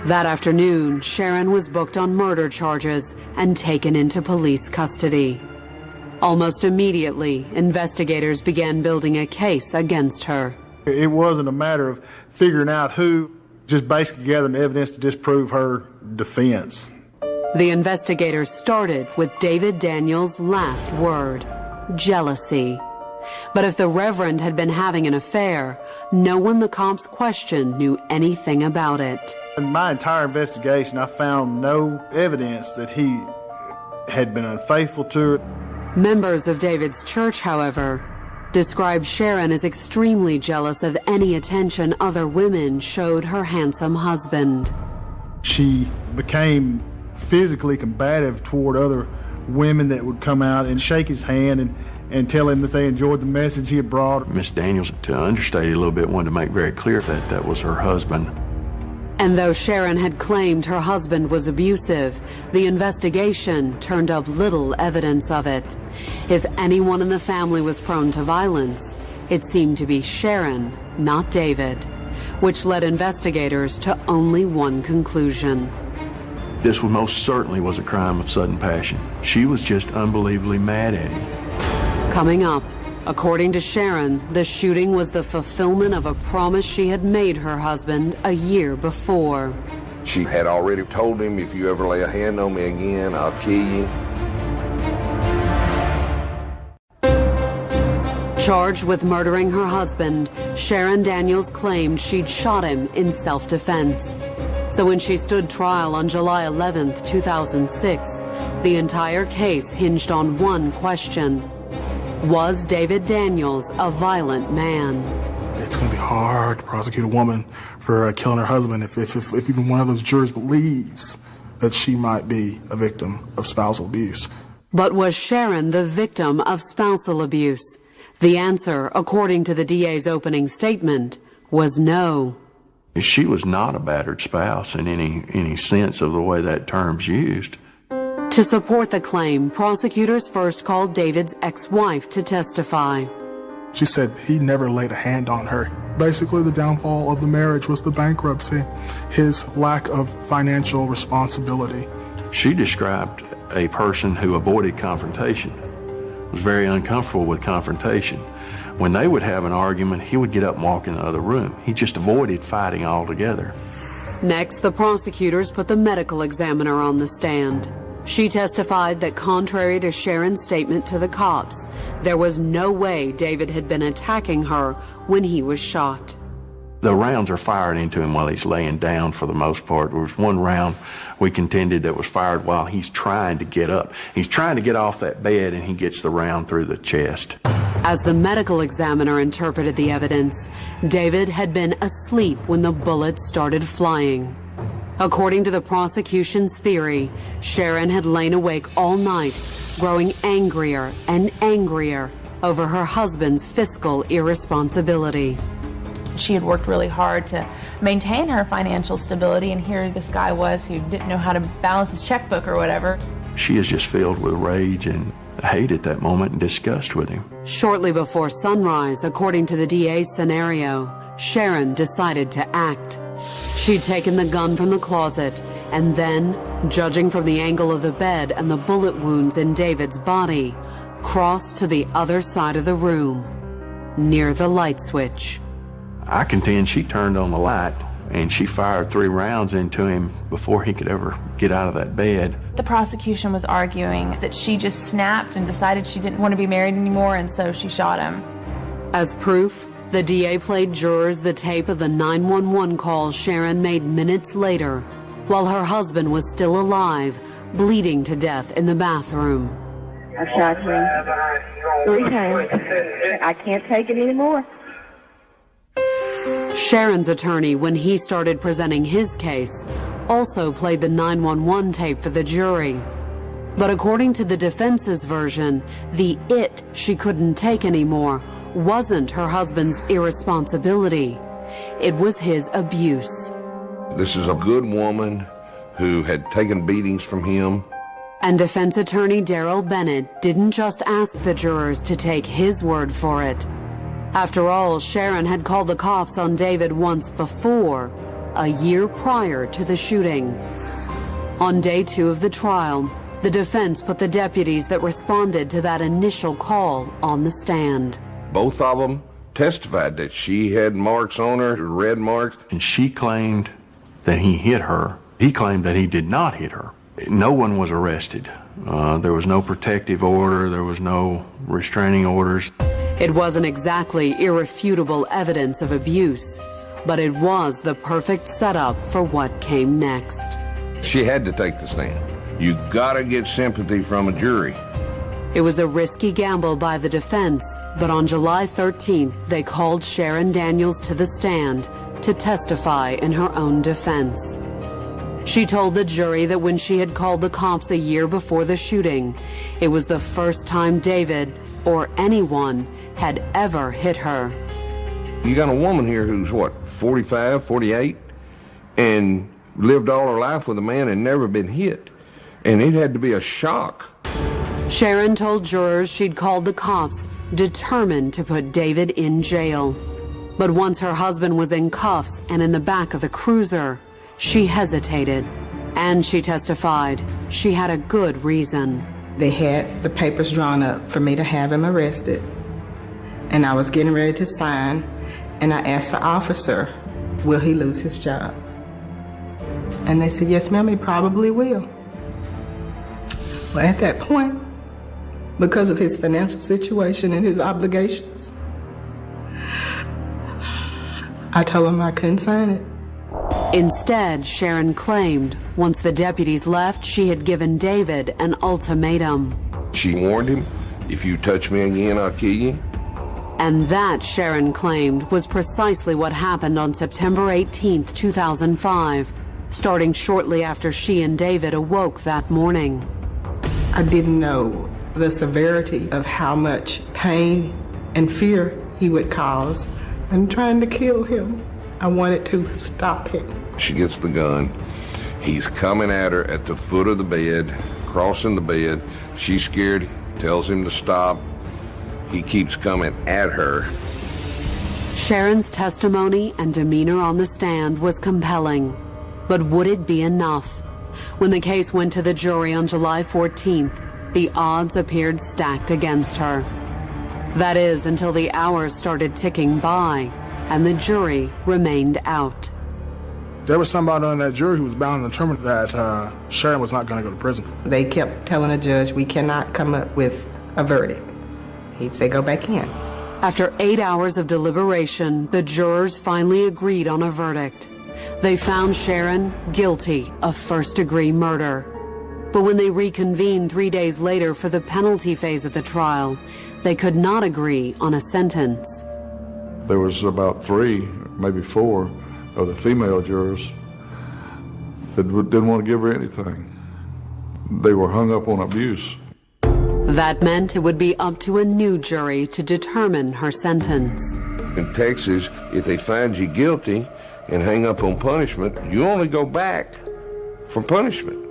That afternoon, Sharon was booked on murder charges and taken into police custody. Almost immediately, investigators began building a case against her. It wasn't a matter of figuring out who, just basically gathering evidence to disprove her defense. The investigators started with David Daniels' last word, jealousy. But if the Reverend had been having an affair, no one the cops questioned knew anything about it. In my entire investigation, I found no evidence that he had been unfaithful to her. Members of David's church, however, described Sharon as extremely jealous of any attention other women showed her handsome husband. She became physically combative toward other women that would come out and shake his hand and tell him that they enjoyed the message he had brought. Miss Daniels, to understate it a little bit, wanted to make very clear that that was her husband. And though Sharon had claimed her husband was abusive, the investigation turned up little evidence of it. If anyone in the family was prone to violence, it seemed to be Sharon, not David, which led investigators to only one conclusion. This most certainly was a crime of sudden passion. She was just unbelievably mad at him. Coming up, according to Sharon, the shooting was the fulfillment of a promise she had made her husband a year before. She had already told him, if you ever lay a hand on me again, I'll kill you. Charged with murdering her husband, Sharon Daniels claimed she'd shot him in self-defense. So when she stood trial on July 11th, 2006, the entire case hinged on one question. Was David Daniels a violent man? It's going to be hard to prosecute a woman for killing her husband if even one of those jurors believes that she might be a victim of spousal abuse. But was Sharon the victim of spousal abuse? The answer, according to the DA's opening statement, was no. She was not a battered spouse in any sense of the way that term's used. To support the claim, prosecutors first called David's ex-wife to testify. She said he never laid a hand on her. Basically, the downfall of the marriage was the bankruptcy, his lack of financial responsibility. She described a person who avoided confrontation, was very uncomfortable with confrontation. When they would have an argument, he would get up and walk in the other room. He just avoided fighting altogether. Next, the prosecutors put the medical examiner on the stand. She testified that contrary to Sharon's statement to the cops, there was no way David had been attacking her when he was shot. The rounds are fired into him while he's laying down for the most part. There was one round we contended that was fired while he's trying to get up. He's trying to get off that bed and he gets the round through the chest. As the medical examiner interpreted the evidence, David had been asleep when the bullets started flying. According to the prosecution's theory, Sharon had lain awake all night, growing angrier and angrier over her husband's fiscal irresponsibility. She had worked really hard to maintain her financial stability, and here this guy was who didn't know how to balance his checkbook or whatever. She is just filled with rage and hate at that moment and disgust with him. Shortly before sunrise, according to the DA's scenario, Sharon decided to act. She'd taken the gun from the closet and then, judging from the angle of the bed and the bullet wounds in David's body, crossed to the other side of the room, near the light switch. I contend she turned on the light and she fired 3 rounds into him before he could ever get out of that bed. The prosecution was arguing that she just snapped and decided she didn't want to be married anymore, and so she shot him. As proof, the DA played jurors the tape of the 911 call Sharon made minutes later, while her husband was still alive, bleeding to death in the bathroom. I shot him 3 times. I can't take it anymore. Sharon's attorney, when he started presenting his case, also played the 911 tape for the jury. But according to the defense's version, the it she couldn't take anymore wasn't her husband's irresponsibility. It was his abuse. This is a good woman who had taken beatings from him. And defense attorney Daryl Bennett didn't just ask the jurors to take his word for it. After all, Sharon had called the cops on David once before, a year prior to the shooting. On day 2 of the trial, the defense put the deputies that responded to that initial call on the stand. Both of them testified that she had marks on her, red marks. And she claimed that he hit her. He claimed that he did not hit her. No one was arrested. There was no protective order. There was no restraining orders. It wasn't exactly irrefutable evidence of abuse, but it was the perfect setup for what came next. She had to take the stand. You gotta get sympathy from a jury. It was a risky gamble by the defense, but on July 13th, they called Sharon Daniels to the stand to testify in her own defense. She told the jury that when she had called the cops a year before the shooting, it was the first time David, or anyone, had ever hit her. You got a woman here who's, 45, 48, and lived all her life with a man and never been hit. And it had to be a shock. Sharon told jurors she'd called the cops, determined to put David in jail. But once her husband was in cuffs and in the back of the cruiser, she hesitated. And she testified she had a good reason. They had the papers drawn up for me to have him arrested. And I was getting ready to sign, and I asked the officer, will he lose his job? And they said, yes, ma'am, he probably will. Well, at that point, because of his financial situation and his obligations, I told him I couldn't sign it. Instead, Sharon claimed once the deputies left, she had given David an ultimatum. She warned him, if you touch me again, I'll kill you. And that, Sharon claimed, was precisely what happened on September 18th, 2005, starting shortly after she and David awoke that morning. I didn't know the severity of how much pain and fear he would cause in trying to kill him. I wanted to stop him. She gets the gun. He's coming at her at the foot of the bed, crossing the bed. She's scared, tells him to stop. He keeps coming at her. Sharon's testimony and demeanor on the stand was compelling. But would it be enough? When the case went to the jury on July 14th, the odds appeared stacked against her. That is, until the hours started ticking by and the jury remained out. There was somebody on that jury who was bound and determined that Sharon was not going to go to prison. They kept telling the judge, we cannot come up with a verdict. He'd say, go back in. After 8 hours of deliberation, the jurors finally agreed on a verdict. They found Sharon guilty of first-degree murder. But when they reconvened 3 days later for the penalty phase of the trial, they could not agree on a sentence. There was about 3, maybe 4 of the female jurors that didn't want to give her anything. They were hung up on abuse. That meant it would be up to a new jury to determine her sentence. In Texas, if they find you guilty and hang up on punishment, you only go back for punishment.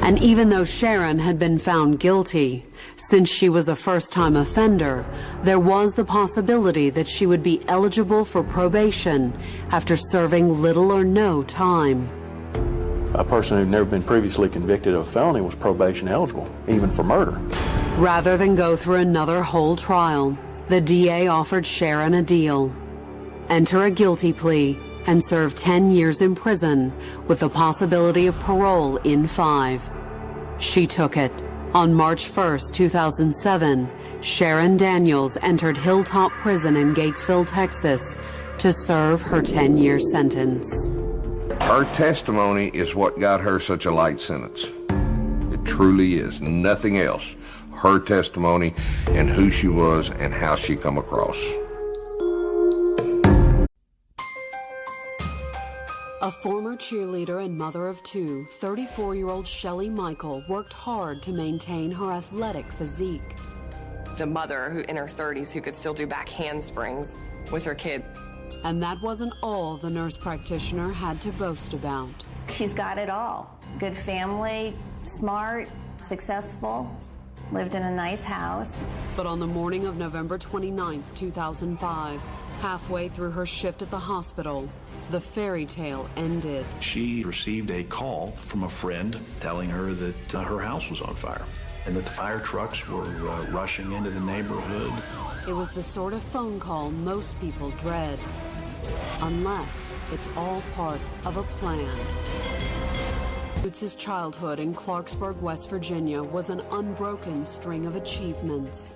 And even though Sharon had been found guilty, since she was a first-time offender, there was the possibility that she would be eligible for probation after serving little or no time. A person who'd never been previously convicted of a felony was probation eligible, even for murder. Rather than go through another whole trial, the DA offered Sharon a deal. Enter a guilty plea and serve 10 years in prison with the possibility of parole in 5. She took it. On March 1st, 2007, Sharon Daniels entered Hilltop Prison in Gatesville, Texas, to serve her 10-year sentence. Her testimony is what got her such a light sentence. It truly is. Nothing else. Her testimony and who she was and how she come across. A former cheerleader and mother of 2, 34-year-old Shelley Michael worked hard to maintain her athletic physique. The mother who in her 30s who could still do back handsprings with her kid. And that wasn't all the nurse practitioner had to boast about. She's got it all. Good family, smart, successful, lived in a nice house. But on the morning of November 29, 2005, halfway through her shift at the hospital, the fairy tale ended. She received a call from a friend telling her that her house was on fire and that the fire trucks were rushing into the neighborhood. It was the sort of phone call most people dread, unless it's all part of a plan. Boots' childhood in Clarksburg, West Virginia was an unbroken string of achievements.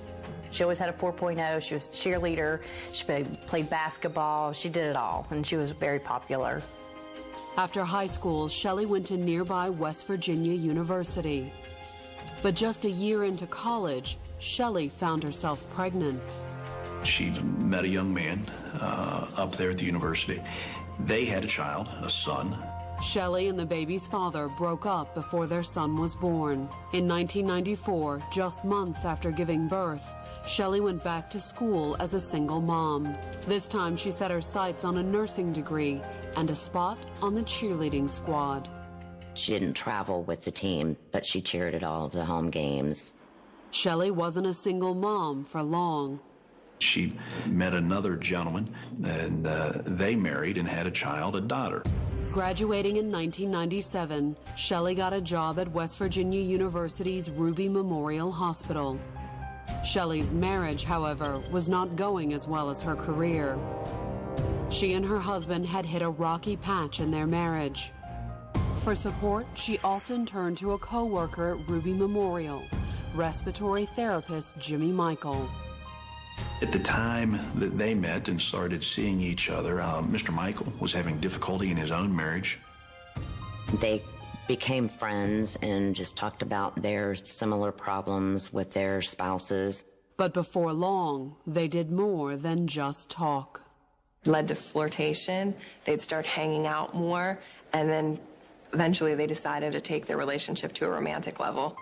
She always had a 4.0. She was a cheerleader. She played basketball. She did it all, and she was very popular. After high school, Shelley went to nearby West Virginia University. But just a year into college, Shelley found herself pregnant. She met a young man up there at the university. They had a child, a son. Shelley and the baby's father broke up before their son was born. In 1994, just months after giving birth, Shelley went back to school as a single mom. This time she set her sights on a nursing degree and a spot on the cheerleading squad. She didn't travel with the team, but she cheered at all of the home games. Shelley wasn't a single mom for long. She met another gentleman, and they married and had a child, a daughter. Graduating in 1997, Shelley got a job at West Virginia University's Ruby Memorial Hospital. Shelley's marriage, however, was not going as well as her career. She and her husband had hit a rocky patch in their marriage. For support, she often turned to a co-worker at Ruby Memorial, respiratory therapist Jimmy Michael. At the time that they met and started seeing each other, Mr. Michael was having difficulty in his own marriage. They became friends and just talked about their similar problems with their spouses. But before long, they did more than just talk. Led to flirtation. They'd start hanging out more, and then eventually they decided to take their relationship to a romantic level.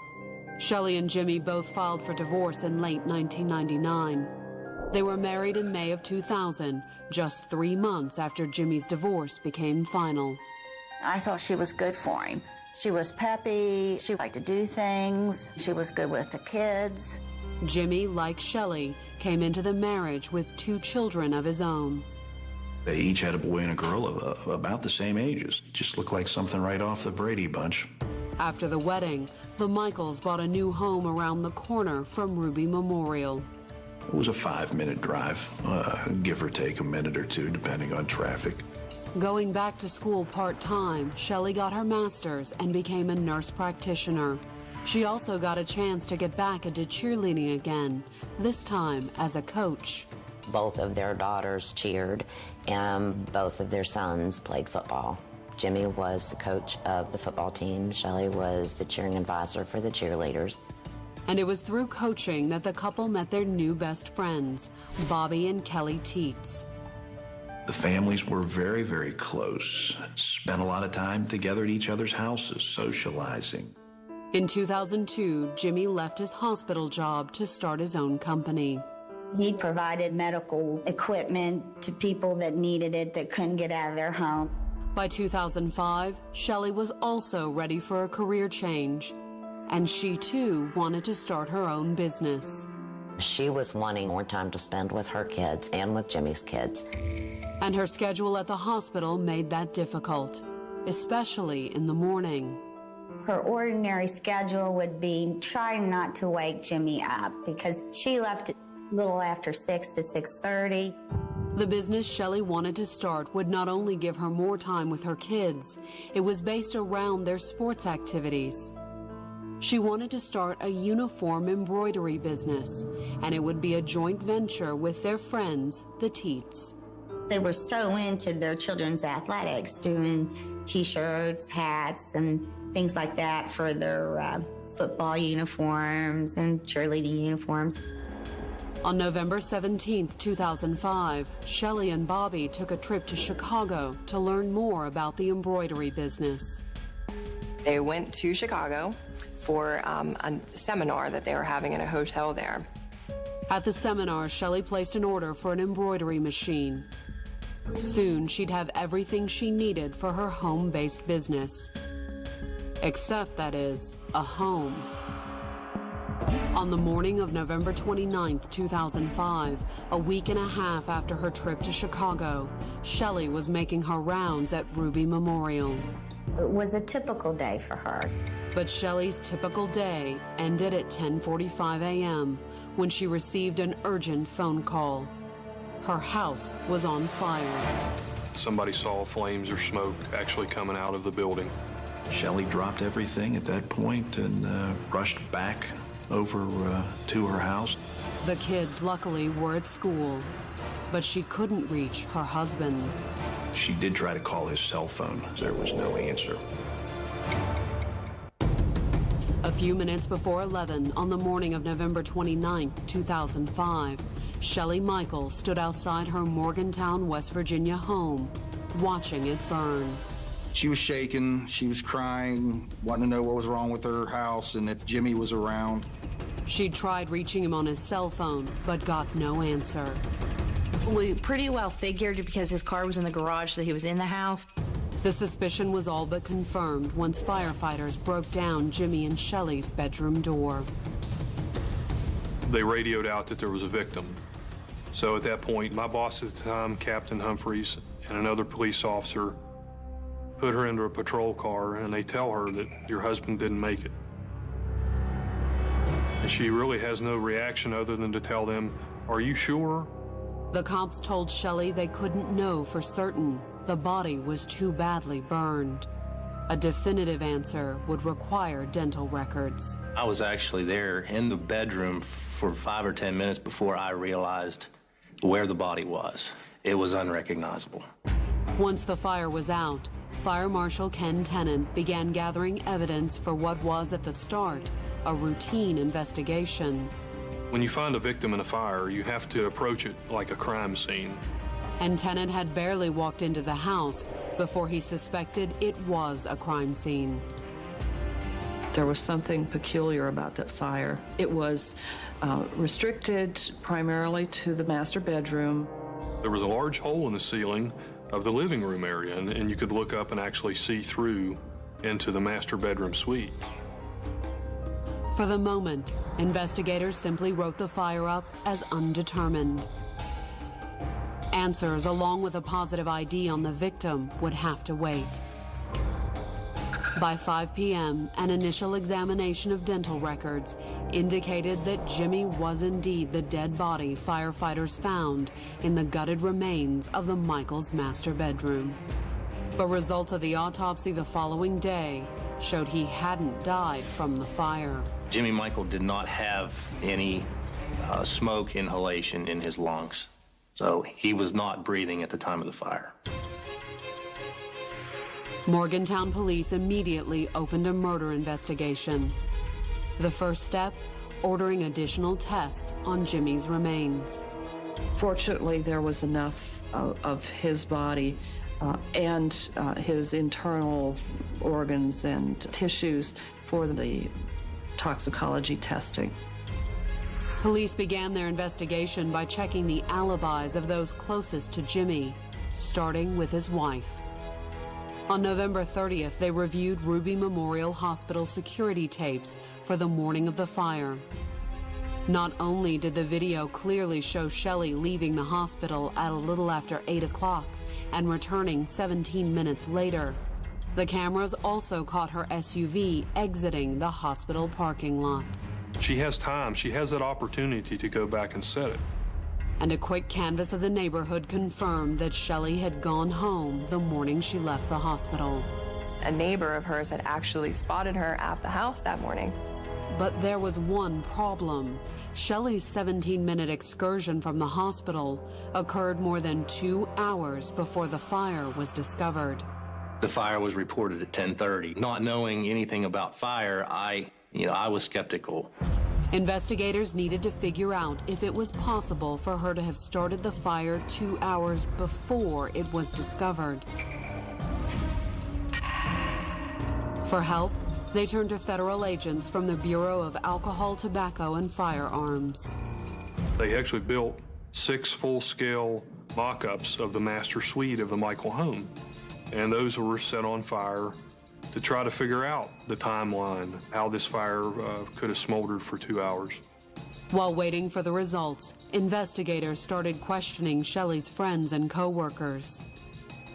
Shelley and Jimmy both filed for divorce in late 1999. They were married in May of 2000, just 3 months after Jimmy's divorce became final. I thought she was good for him. She was peppy, she liked to do things, she was good with the kids. Jimmy, like Shelley, came into the marriage with 2 children of his own. They each had a boy and a girl of about the same ages. Just looked like something right off the Brady Bunch. After the wedding, the Michaels bought a new home around the corner from Ruby Memorial. It was a 5-minute drive, give or take a minute or two, depending on traffic. Going back to school part-time, Shelley got her master's and became a nurse practitioner. She also got a chance to get back into cheerleading again, this time as a coach. Both of their daughters cheered, and both of their sons played football. Jimmy was the coach of the football team. Shelley was the cheering advisor for the cheerleaders. And it was through coaching that the couple met their new best friends, Bobby and Kelly Teets. The families were very, very close. Spent a lot of time together at each other's houses, socializing. In 2002, Jimmy left his hospital job to start his own company. He provided medical equipment to people that needed it, that couldn't get out of their home. By 2005, Shelley was also ready for a career change, and she too wanted to start her own business. She was wanting more time to spend with her kids and with Jimmy's kids. And her schedule at the hospital made that difficult, especially in the morning. Her ordinary schedule would be trying not to wake Jimmy up because she left a little after 6 to 6:30. The business Shelley wanted to start would not only give her more time with her kids, it was based around their sports activities. She wanted to start a uniform embroidery business, and it would be a joint venture with their friends, the Teets. They were so into their children's athletics, doing T-shirts, hats, and things like that for their football uniforms and cheerleading uniforms. On November 17, 2005, Shelley and Bobby took a trip to Chicago to learn more about the embroidery business. They went to Chicago for a seminar that they were having in a hotel there. At the seminar, Shelley placed an order for an embroidery machine. Soon, she'd have everything she needed for her home-based business. Except, that is, a home. On the morning of November 29, 2005, a week and a half after her trip to Chicago, Shelley was making her rounds at Ruby Memorial. It was a typical day for her. But Shelley's typical day ended at 10:45 a.m. when she received an urgent phone call. Her house was on fire. Somebody saw flames or smoke actually coming out of the building. Shelley dropped everything at that point and rushed back over to her house. The kids, luckily, were at school, but she couldn't reach her husband. She did try to call his cell phone. There was no answer. A few minutes before 11 on the morning of November 29, 2005, Shelley Michael stood outside her Morgantown, West Virginia home, watching it burn. She was shaking, she was crying, wanting to know what was wrong with her house and if Jimmy was around. She tried reaching him on his cell phone, but got no answer. We pretty well figured, because his car was in the garage, that he was in the house. The suspicion was all but confirmed once firefighters broke down Jimmy and Shelley's bedroom door. They radioed out that there was a victim. So at that point, my boss at the time, Captain Humphreys, and another police officer put her into a patrol car, and they tell her that your husband didn't make it. And she really has no reaction other than to tell them, "Are you sure?" The cops told Shelley they couldn't know for certain. The body was too badly burned. A definitive answer would require dental records. I was actually there in the bedroom for 5 or 10 minutes before I realized where the body was. It was unrecognizable. Once the fire was out, Fire Marshal Ken Tennant began gathering evidence for what was, at the start, a routine investigation. When you find a victim in a fire, you have to approach it like a crime scene. And Tennant had barely walked into the house before he suspected it was a crime scene. There was something peculiar about that fire. It was restricted primarily to the master bedroom. There was a large hole in the ceiling of the living room area, and you could look up and actually see through into the master bedroom suite. For the moment, investigators simply wrote the fire up as undetermined. Answers, along with a positive ID on the victim, would have to wait. By 5 p.m., an initial examination of dental records indicated that Jimmy was indeed the dead body firefighters found in the gutted remains of the Michaels' master bedroom. But results of the autopsy the following day showed he hadn't died from the fire. Jimmy Michael did not have any smoke inhalation in his lungs, so he was not breathing at the time of the fire. Morgantown police immediately opened a murder investigation. The first step, ordering additional tests on Jimmy's remains. Fortunately, there was enough of his body and his internal organs and tissues for the toxicology testing. Police began their investigation by checking the alibis of those closest to Jimmy, starting with his wife. On November 30th, they reviewed Ruby Memorial Hospital security tapes for the morning of the fire. Not only did the video clearly show Shelley leaving the hospital at a little after 8 o'clock and returning 17 minutes later, the cameras also caught her SUV exiting the hospital parking lot. She has time. She has that opportunity to go back and set it. And a quick canvass of the neighborhood confirmed that Shelley had gone home the morning she left the hospital. A neighbor of hers had actually spotted her at the house that morning. But there was one problem. Shelley's 17-minute excursion from the hospital occurred more than 2 hours before the fire was discovered. The fire was reported at 10:30. Not knowing anything about fire, I was skeptical. Investigators needed to figure out if it was possible for her to have started the fire 2 hours before it was discovered. For help, they turned to federal agents from the Bureau of Alcohol, Tobacco, and Firearms. They actually built 6 full-scale mock-ups of the master suite of the Michael home, and those were set on fire to try to figure out the timeline, how this fire could have smoldered for 2 hours. While waiting for the results, investigators started questioning Shelley's friends and co-workers.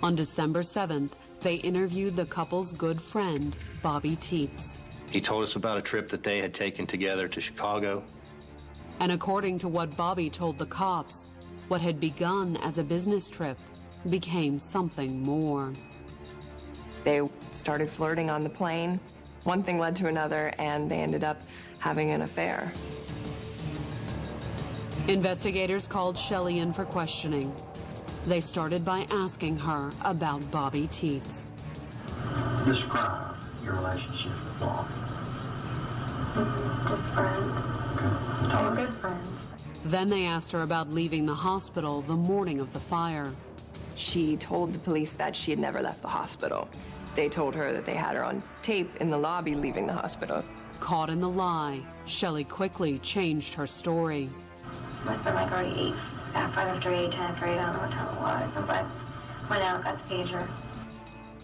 On December 7th, they interviewed the couple's good friend, Bobby Teets. He told us about a trip that they had taken together to Chicago. And according to what Bobby told the cops, what had begun as a business trip became something more. They started flirting on the plane. One thing led to another, and they ended up having an affair. Investigators called Shelley in for questioning. They started by asking her about Bobby Teets. Describe your relationship with Bobby. Just friends. We're good friends. Then they asked her about leaving the hospital the morning of the fire. She told the police that she had never left the hospital. They told her that they had her on tape in the lobby leaving the hospital. Caught in the lie, Shelley quickly changed her story. Must have been like already 5 after 8, 10 after 8, I don't know what time it was. But went out, got the pager.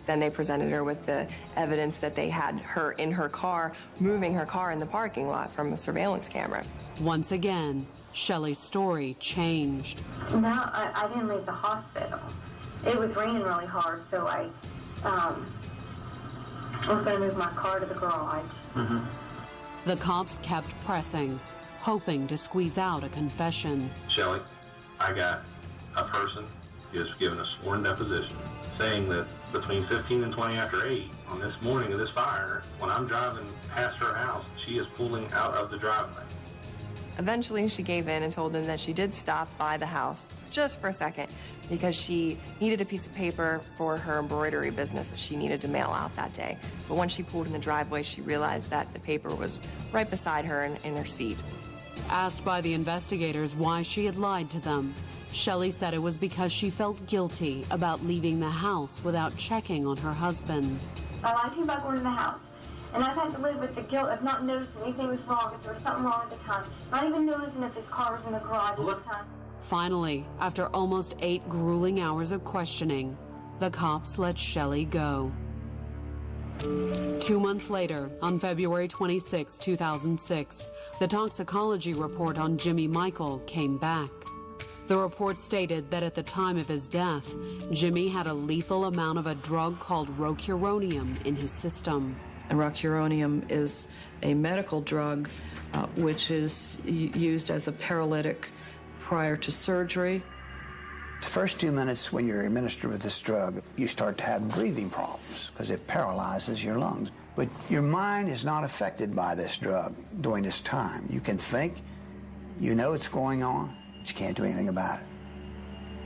Then they presented her with the evidence that they had her in her car, moving her car in the parking lot from a surveillance camera. Once again, Shelley's story changed. No, I didn't leave the hospital. It was raining really hard, so I was going to move my car to the garage. Mm-hmm. The cops kept pressing, hoping to squeeze out a confession. Shelley, I got a person who has given a sworn deposition saying that between 15 and 20 after 8 on this morning of this fire, when I'm driving past her house, she is pulling out of the driveway. Eventually, she gave in and told them that she did stop by the house just for a second because she needed a piece of paper for her embroidery business that she needed to mail out that day. But once she pulled in the driveway, she realized that the paper was right beside her in her seat. Asked by the investigators why she had lied to them, Shelley said it was because she felt guilty about leaving the house without checking on her husband. I lied to you about going to the house. And I've had to live with the guilt of not noticing anything was wrong, if there was something wrong at the time. Not even noticing if his car was in the garage at the time. Finally, after almost 8 grueling hours of questioning, the cops let Shelley go. 2 months later, on February 26, 2006, the toxicology report on Jimmy Michael came back. The report stated that at the time of his death, Jimmy had a lethal amount of a drug called rocuronium in his system. And rocuronium is a medical drug which is used as a paralytic prior to surgery. The first 2 minutes when you're administered with this drug, you start to have breathing problems because it paralyzes your lungs. But your mind is not affected by this drug during this time. You can think, you know it's going on, but you can't do anything about it.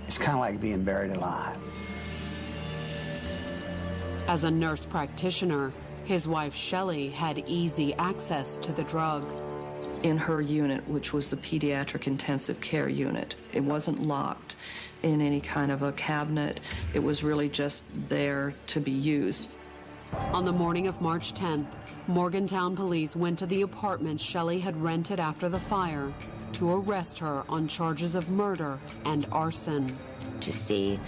It's kind of like being buried alive. As a nurse practitioner, his wife Shelley had easy access to the drug. In her unit, which was the pediatric intensive care unit, it wasn't locked in any kind of a cabinet. It was really just there to be used. On the morning of March 10th, Morgantown police went to the apartment Shelley had rented after the fire to arrest her on charges of murder and arson. To see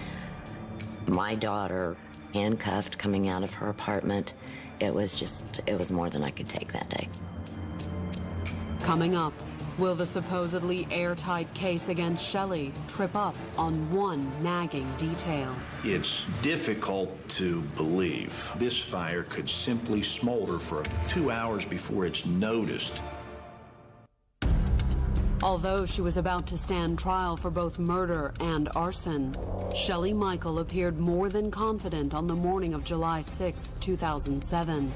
my daughter handcuffed coming out of her apartment, it was more than I could take that day. Coming up, will the supposedly airtight case against Shelley trip up on one nagging detail? It's difficult to believe this fire could simply smolder for 2 hours before it's noticed. Although she was about to stand trial for both murder and arson, Shelley Michael appeared more than confident on the morning of July 6, 2007.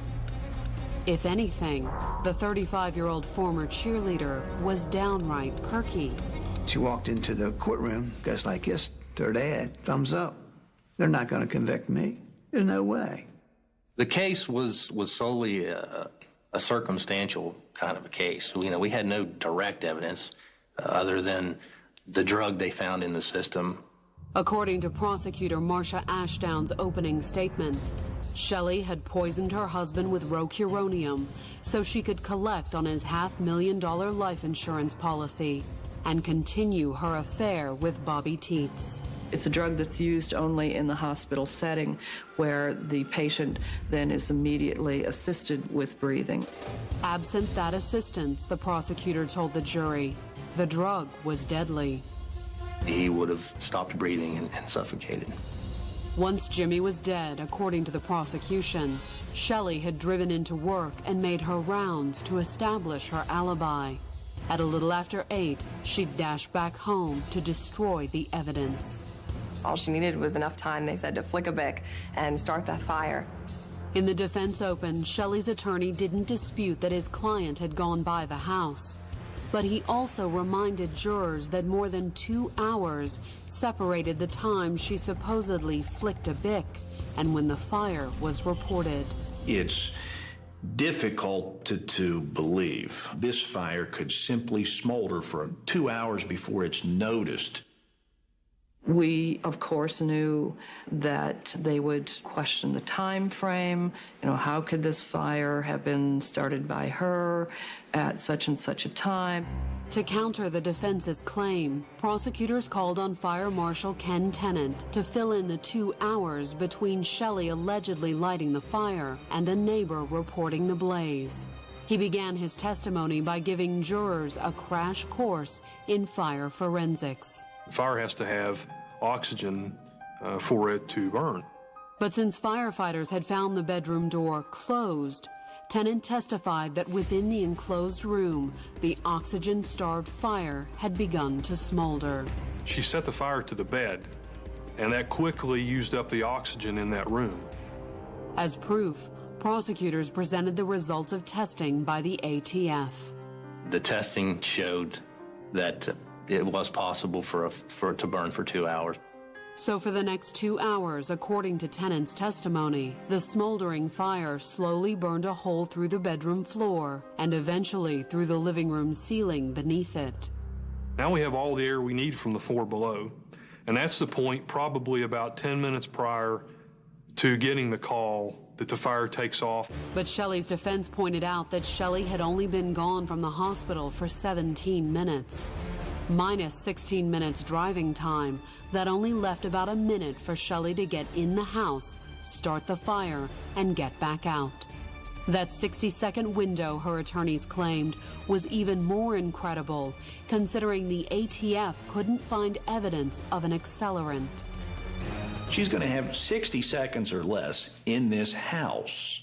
If anything, the 35-year-old former cheerleader was downright perky. She walked into the courtroom, goes like this to her dad, thumbs up. They're not going to convict me. There's no way. The case was solely a circumstantial kind of a case. We had no direct evidence other than the drug they found in the system. According to prosecutor Marcia Ashdown's opening statement, Shelley had poisoned her husband with rocuronium so she could collect on his $500,000 life insurance policy and continue her affair with Bobby Teets. It's a drug that's used only in the hospital setting where the patient then is immediately assisted with breathing. Absent that assistance, the prosecutor told the jury, the drug was deadly. He would have stopped breathing and suffocated. Once Jimmy was dead, according to the prosecution, Shelley had driven into work and made her rounds to establish her alibi. At a little after 8, she'd dash back home to destroy the evidence. All she needed was enough time, they said, to flick a bic and start that fire. In the defense open, Shelley's attorney didn't dispute that his client had gone by the house. But he also reminded jurors that more than 2 hours separated the time she supposedly flicked a bic and when the fire was reported. It's difficult to believe this fire could simply smolder for 2 hours before it's noticed. We, of course, knew that they would question the time frame. How could this fire have been started by her at such and such a time? To counter the defense's claim, prosecutors called on Fire Marshal Ken Tennant to fill in the 2 hours between Shelley allegedly lighting the fire and a neighbor reporting the blaze. He began his testimony by giving jurors a crash course in fire forensics. The fire has to have oxygen for it to burn. But since firefighters had found the bedroom door closed, Tennant testified that within the enclosed room, the oxygen-starved fire had begun to smolder. She set the fire to the bed, and that quickly used up the oxygen in that room. As proof, prosecutors presented the results of testing by the ATF. The testing showed that it was possible for it to burn for 2 hours. So for the next 2 hours, according to Tennant's testimony, the smoldering fire slowly burned a hole through the bedroom floor and eventually through the living room ceiling beneath it. Now we have all the air we need from the floor below, and that's the point probably about 10 minutes prior to getting the call that the fire takes off. But Shelley's defense pointed out that Shelley had only been gone from the hospital for 17 minutes. Minus 16 minutes driving time, that only left about a minute for Shelley to get in the house, start the fire, and get back out. That 60-second window, her attorneys claimed, was even more incredible, considering the ATF couldn't find evidence of an accelerant. She's going to have 60 seconds or less in this house.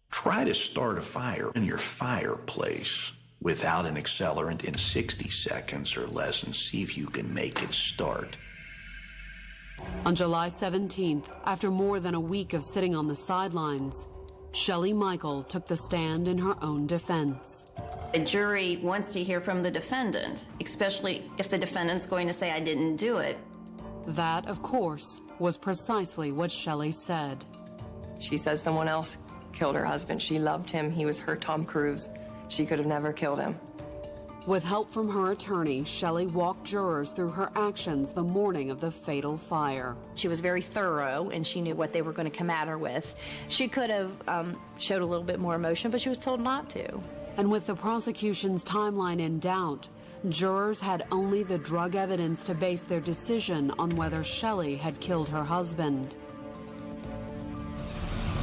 Try to start a fire in your fireplace without an accelerant in 60 seconds or less and see if you can make it start. On July 17th, after more than a week of sitting on the sidelines, Shelley Michael took the stand in her own defense. A jury wants to hear from the defendant, especially if the defendant's going to say, I didn't do it. That, of course, was precisely what Shelley said. She says someone else killed her husband. She loved him. He was her Tom Cruise. She could have never killed him. With help from her attorney, Shelley walked jurors through her actions the morning of the fatal fire. She was very thorough, and she knew what they were going to come at her with. She could have showed a little bit more emotion, but she was told not to. And with the prosecution's timeline in doubt, jurors had only the drug evidence to base their decision on whether Shelley had killed her husband.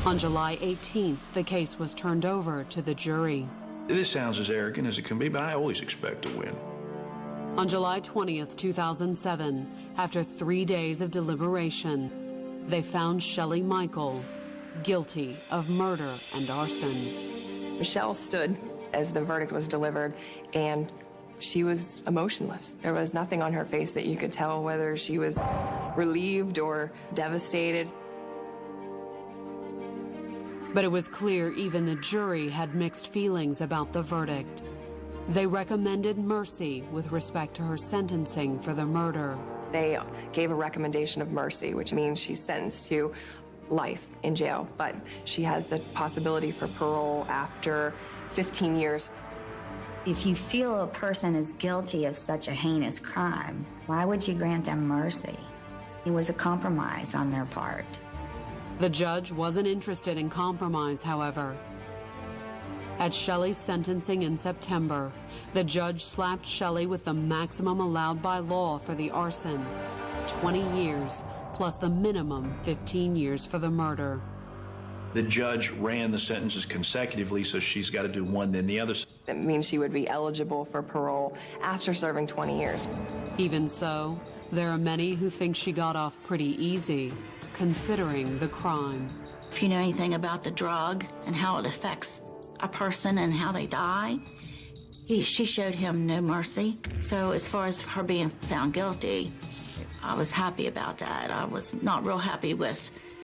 On July 18th, the case was turned over to the jury. This sounds as arrogant as it can be, but I always expect to win. On July 20th, 2007, after 3 days of deliberation, they found Shelley Michael guilty of murder and arson. Michelle stood as the verdict was delivered, and she was emotionless. There was nothing on her face that you could tell whether she was relieved or devastated. But it was clear even the jury had mixed feelings about the verdict. They recommended mercy with respect to her sentencing for the murder. They gave a recommendation of mercy, which means she's sentenced to life in jail, but she has the possibility for parole after 15 years. If you feel a person is guilty of such a heinous crime, why would you grant them mercy? It was a compromise on their part. The judge wasn't interested in compromise, however. At Shelley's sentencing in September, the judge slapped Shelley with the maximum allowed by law for the arson, 20 years, plus the minimum 15 years for the murder. The judge ran the sentences consecutively, so she's got to do one, then the other. That means she would be eligible for parole after serving 20 years. Even so, there are many who think she got off pretty easy, considering the crime. If you know anything about the drug and how it affects a person and how they die, she showed him no mercy. So as far as her being found guilty, I was happy about that. I was not real happy with